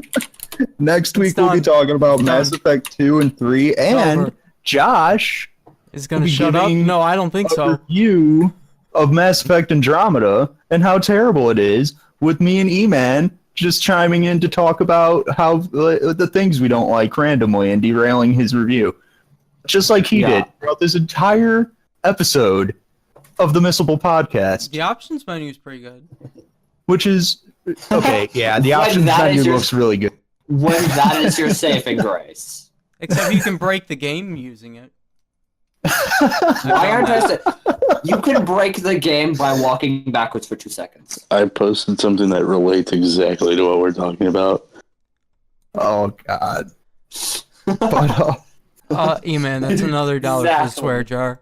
Next week done. we'll be talking about It's Mass done. Effect 2 and 3, and over. Josh Is gonna We'll be shut up? giving No, I don't think a so. review of Mass Effect Andromeda and how terrible it is, with me and E-Man just chiming in to talk about how the things we don't like randomly and derailing his review, just like he Yeah. did throughout this entire episode of the Missable podcast, The options menu is pretty good. which is Okay, yeah, the When options that is menu your- looks really good. When that is your saving grace. Except you can break the game using it. Why aren't I? You can break the game by walking backwards for 2 seconds. I posted something that relates exactly to what we're talking about. Oh God. But E-man, that's another $1 for the Exactly. swear jar.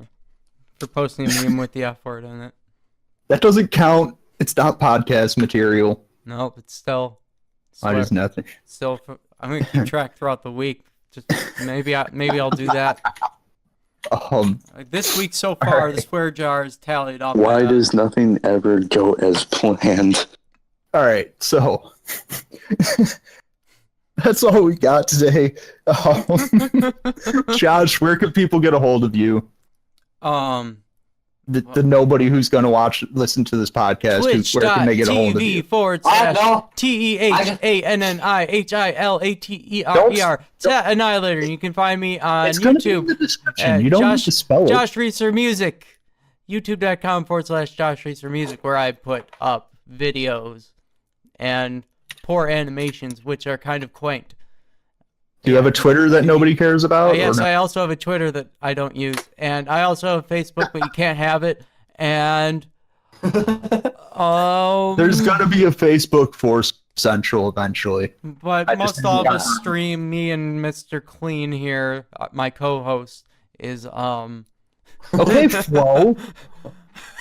For posting a meme with the F word in it. that doesn't count. It's not podcast material. Nope, it's still. Mine is nothing. Still, I'm gonna keep track throughout the week. Just maybe I'll do that. Like this week so far, Alright. the swear jar is tallied up. Why at, does nothing ever go as planned? All right, so that's all we got today. Josh, where can people get a hold of you? The nobody who's going to listen to this podcast. Where can they get a hold of you? Twitch.tv/TEHANNIHILATER. Annihilator. You can find me on It's going to be in YouTube. the description. You don't need to spell it. Josh Reeser Music. YouTube.com/Josh Reeser Music, where I put up videos and poor animations, which are kind of quaint. Do you have a Twitter that nobody cares about? Yes, or no? I also have a Twitter that I don't use, and I also have Facebook, but you can't have it. And There's going to be a Facebook for Central eventually. but I most just- all of yeah. the stream, me and Mr. Clean here, my co-host, is Okay, Flo.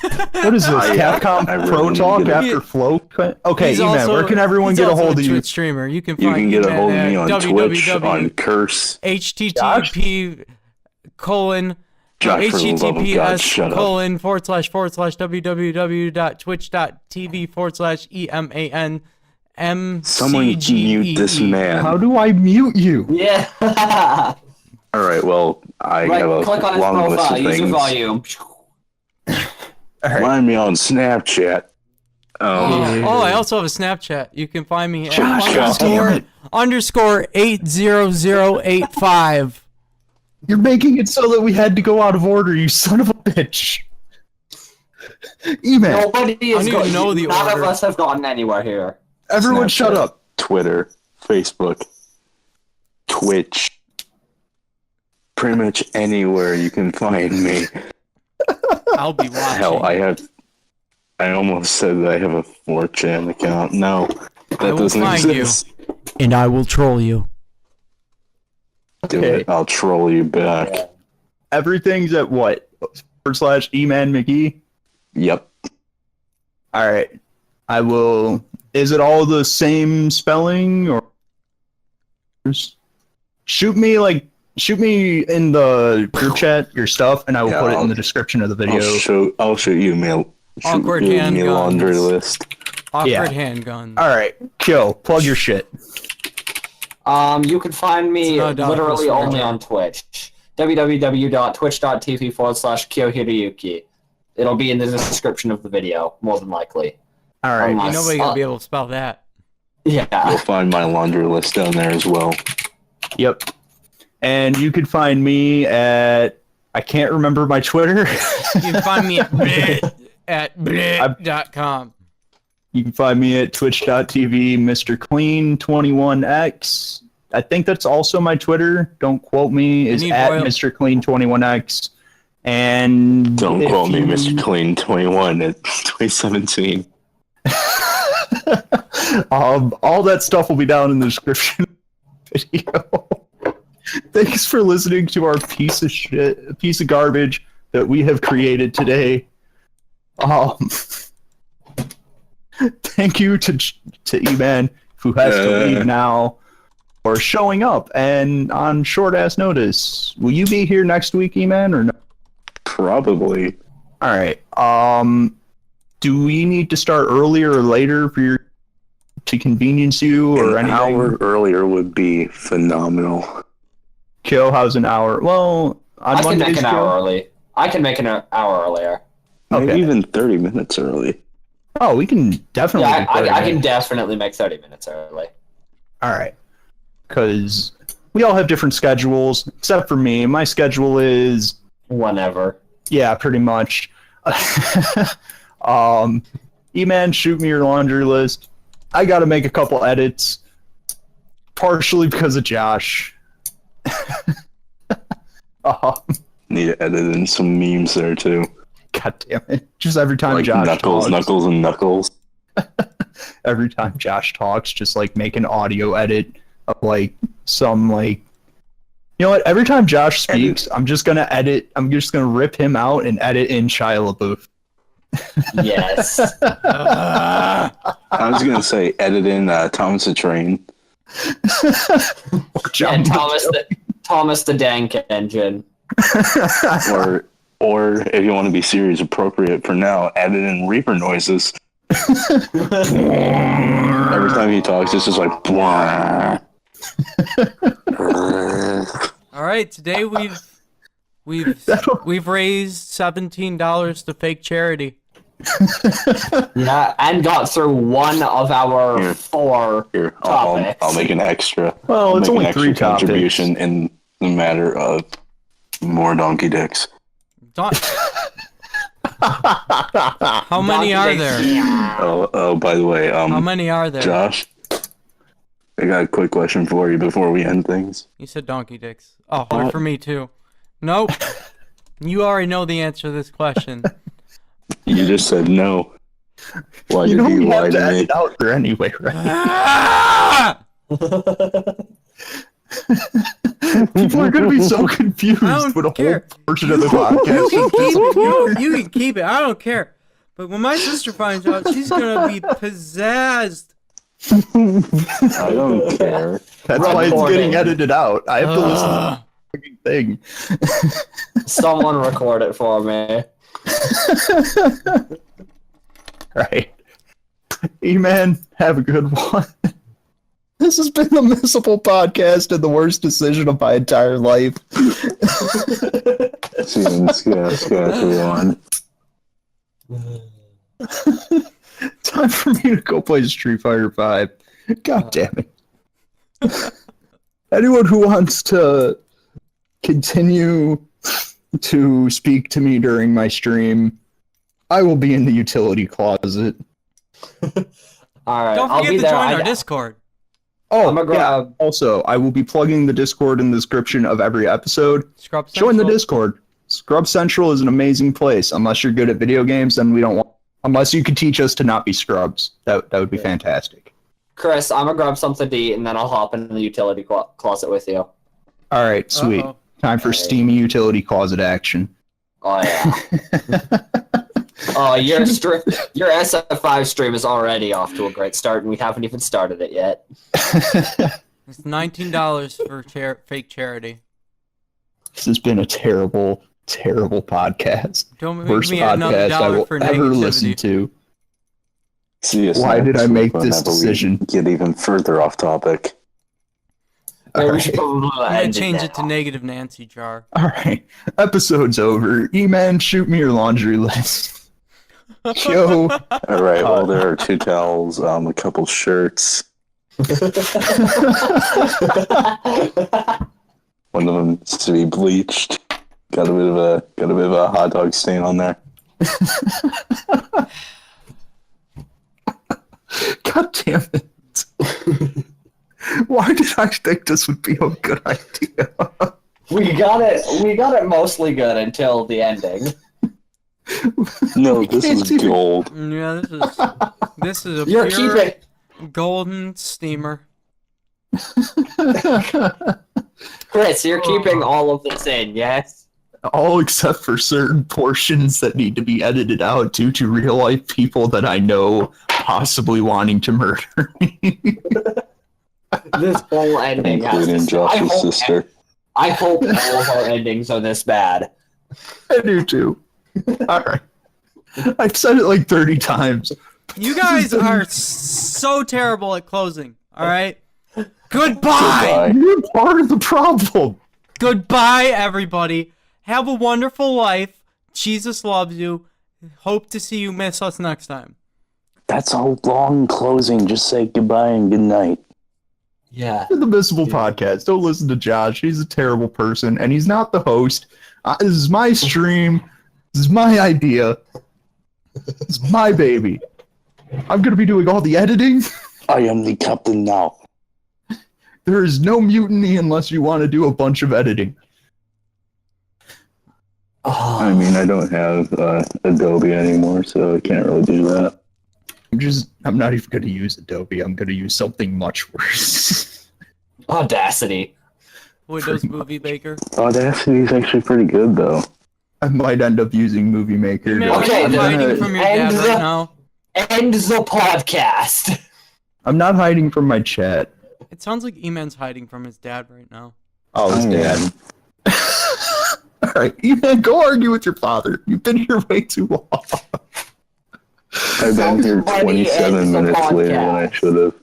What is this? Capcom I really Pro need to Talk get after Flo? Okay, He's E-Man, also- where can everyone he's get a also hold of you? Twitch streamer. You can You find can get a hold of me at on Twitch, on Curse. http colon Josh, for the love of God, https shut up. colon / www.twitch.tv/EMANMCGE. Someone mute this man. How do I mute you? Yeah. All right, well, I have a Click on his long list profile. of User things. volume. All right. Find me on Snapchat. I also have a Snapchat. You can find me at Josh, God underscore 80085. You're making it so that we had to go out of order, you son of a bitch. E-Man, Nobody is I don't even know the None order. of us have gotten anywhere here. everyone Snapchat, shut up. Twitter, Facebook, Twitch. Pretty much anywhere you can find me. I'll be watching. Hell, I almost said that I have a 4chan account. No, that I will doesn't find you. exist. And I will troll you. Do Okay. it. I'll troll you back. Everything's at what? / E-Man McGee? Yep. All right. I will. Is it all the same spelling or shoot me in the group chat your stuff and I will Yeah, put it in I'll- the description of the video. I'll shoot you mail. Awkward shoot you a handguns. laundry list. Awkward Yeah. handgun. All right. Kill. Plug your shit. You can find me It's not a dog literally whisperer. only on Twitch. www.twitch.tv/KyoHiroyuki. It'll be in the description of the video, more than likely. All right. Ain't Unless- nobody gonna be able to spell that. You'll Yeah. find my laundry list down there as well. Yep. And you can find me at I can't remember my Twitter. You can find me at blit.com. You can find me at twitch.tv Mr. Clean 21X. I think that's also my Twitter. Don't quote me. Is need at royal- Mr. Clean 21X. And Don't if call me you- Mr. Clean 21 at 2017. All that stuff will be down in the description of the video. Thanks for listening to our piece of garbage that we have created today. Thank you to E-Man, who has to leave now, for showing up and on short ass notice. Will you be here next week, E-Man, or no? Probably. All right. Do we need to start earlier or later to convenience you or An anything? hour earlier would be phenomenal. Kill, how's an hour? Well, on I can Mondays, make an Kill? hour early. I can make an hour earlier. Maybe Okay. even 30 minutes early. Oh, we can definitely. Yeah, do 30 I can minutes. definitely make 30 minutes early. All right. Because we all have different schedules, except for me. My schedule is, Whenever. yeah, pretty much. E-Man, shoot me your laundry list. I got to make a couple edits, partially because of Josh. Need to edit in some memes there too. God damn it! Just every time Like Josh Knuckles, talks, Knuckles, and Knuckles. every time Josh talks, just like make an audio edit of like some like. You know what? Every time Josh speaks, I'm just gonna rip him out and edit in Shia LaBeouf. Yes. I was gonna say edit in Thomas the Train. And Thomas the Dank Engine. Or if you want to be series appropriate for now, edit in Reaper noises. Every time he talks, it's just like. Blah. All right, today we've raised $17 to fake charity. Yeah, and got through one of our 4 Here, topics. I'll make an extra. Well, it's only 3 topics. Contribution in the matter of more donkey dicks. How many are there? Oh, by the way, How many are there? Josh, I got a quick question for you before we end things. You said donkey dicks. Oh, hard for me too. Nope. You already know the answer to this question. You just said no. Why You did know you we lie have to to me? edit out there anyway, right? Ah! People are gonna be so confused I don't with a care. whole portion of the You podcast. can keep it. You can keep it. I don't care. But when my sister finds out, she's gonna be possessed. I don't care. That's why it's Recording. getting edited out. I have to listen to the fucking thing. Someone record it for me. Right. E-Man, have a good one. This has been the Missable podcast and the worst decision of my entire life. Everyone. Time for me to go play Street Fighter 5. God damn it. Anyone who wants to continue to speak to me during my stream, I will be in the utility closet. Alright, Don't I'll forget be to there. join our Discord. Oh, I'm gonna yeah. grab- Also, I will be plugging the Discord in the description of every episode. Scrub Join the Central. Discord. Scrub Central is an amazing place. Unless you're good at video games, then we don't want. Unless you can teach us to not be scrubs, that would be fantastic. Chris, I'm gonna grab something to eat and then I'll hop in the utility closet with you. All right, sweet. Uh-oh. Time for Alright. steamy utility closet action. Oh yeah. Oh, your SF5 stream is already off to a great start, and we haven't even started it yet. It's $19 for fake charity. This has been a terrible, terrible podcast. Don't make Worst me add another podcast I dollar will for ever listen negativity. to. See you Why did I next make week this whenever we decision? Get even further off topic. Yeah, we should probably I'm gonna end change now. it to negative Nancy jar. All right, episode's over. E-Man, shoot me your laundry list. Yo. All right. Well, there are 2 towels, a couple shirts. One of them is to be bleached. Got a bit of a hot dog stain on there. God damn it. Why did I think this would be a good idea? We got it mostly good until the ending. No, this is gold. Yeah, this is a You're pure keeping golden steamer. Chris, you're keeping all of this in, yes? All except for certain portions that need to be edited out due to real life people that I know possibly wanting to murder me. This whole ending has Including this. Josh's sister. I hope all of our endings are this bad. I do too. Alright. I've said it like 30 times. You guys are so terrible at closing. All right. Goodbye. You're part of the problem. Goodbye, everybody. Have a wonderful life. Jesus loves you. Hope to see you miss us next time. That's a long closing. Just say goodbye and good night. Yeah. The Missable podcast. Don't listen to Josh. He's a terrible person, and he's not the host. This is my stream. This is my idea. It's my baby. I'm going to be doing all the editing. I am the captain now. There is no mutiny unless you want to do a bunch of editing. I mean, I don't have Adobe anymore, so I can't really do that. I'm not even going to use Adobe. I'm going to use something much worse. Audacity. Windows Movie Maker. Audacity is actually pretty good, though. I might end up using Movie Maker. Man, Okay, I'm then hiding from your dad right now. End the podcast. I'm not hiding from my chat. It sounds like E-Man's hiding from his dad right now. Oh, his I dad. All right, Ethan, go argue with your father. You've been here way too long. I've been here Somebody 27 ends the minutes later than I should have.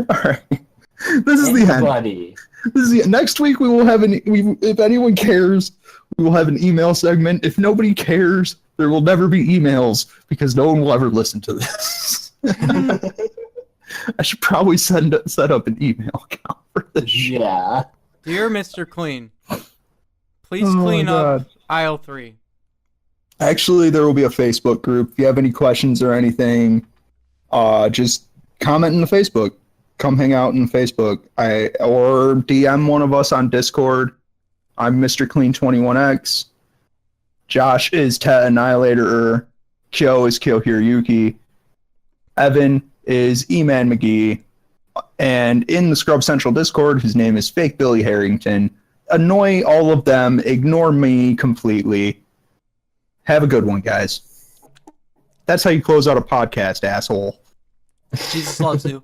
All right, this is the end. Anybody. This is the next week. We will have if anyone cares, we will have an email segment. If nobody cares, there will never be emails because no one will ever listen to this. I should probably set up an email account for this shit. Yeah. Dear Mr. Clean, please clean up aisle 3. Actually, there will be a Facebook group. If you have any questions or anything, just comment in the Facebook. Come hang out in Facebook. Or DM one of us on Discord. I'm Mr. Clean 21X. Josh is Tet Annihilator. Kyo is Kyo Hiroyuki. Evan is E-Man McGee. And in the Scrub Central Discord, his name is Fake Billy Harrington. Annoy all of them. Ignore me completely. Have a good one, guys. That's how you close out a podcast, asshole. Jesus loves you.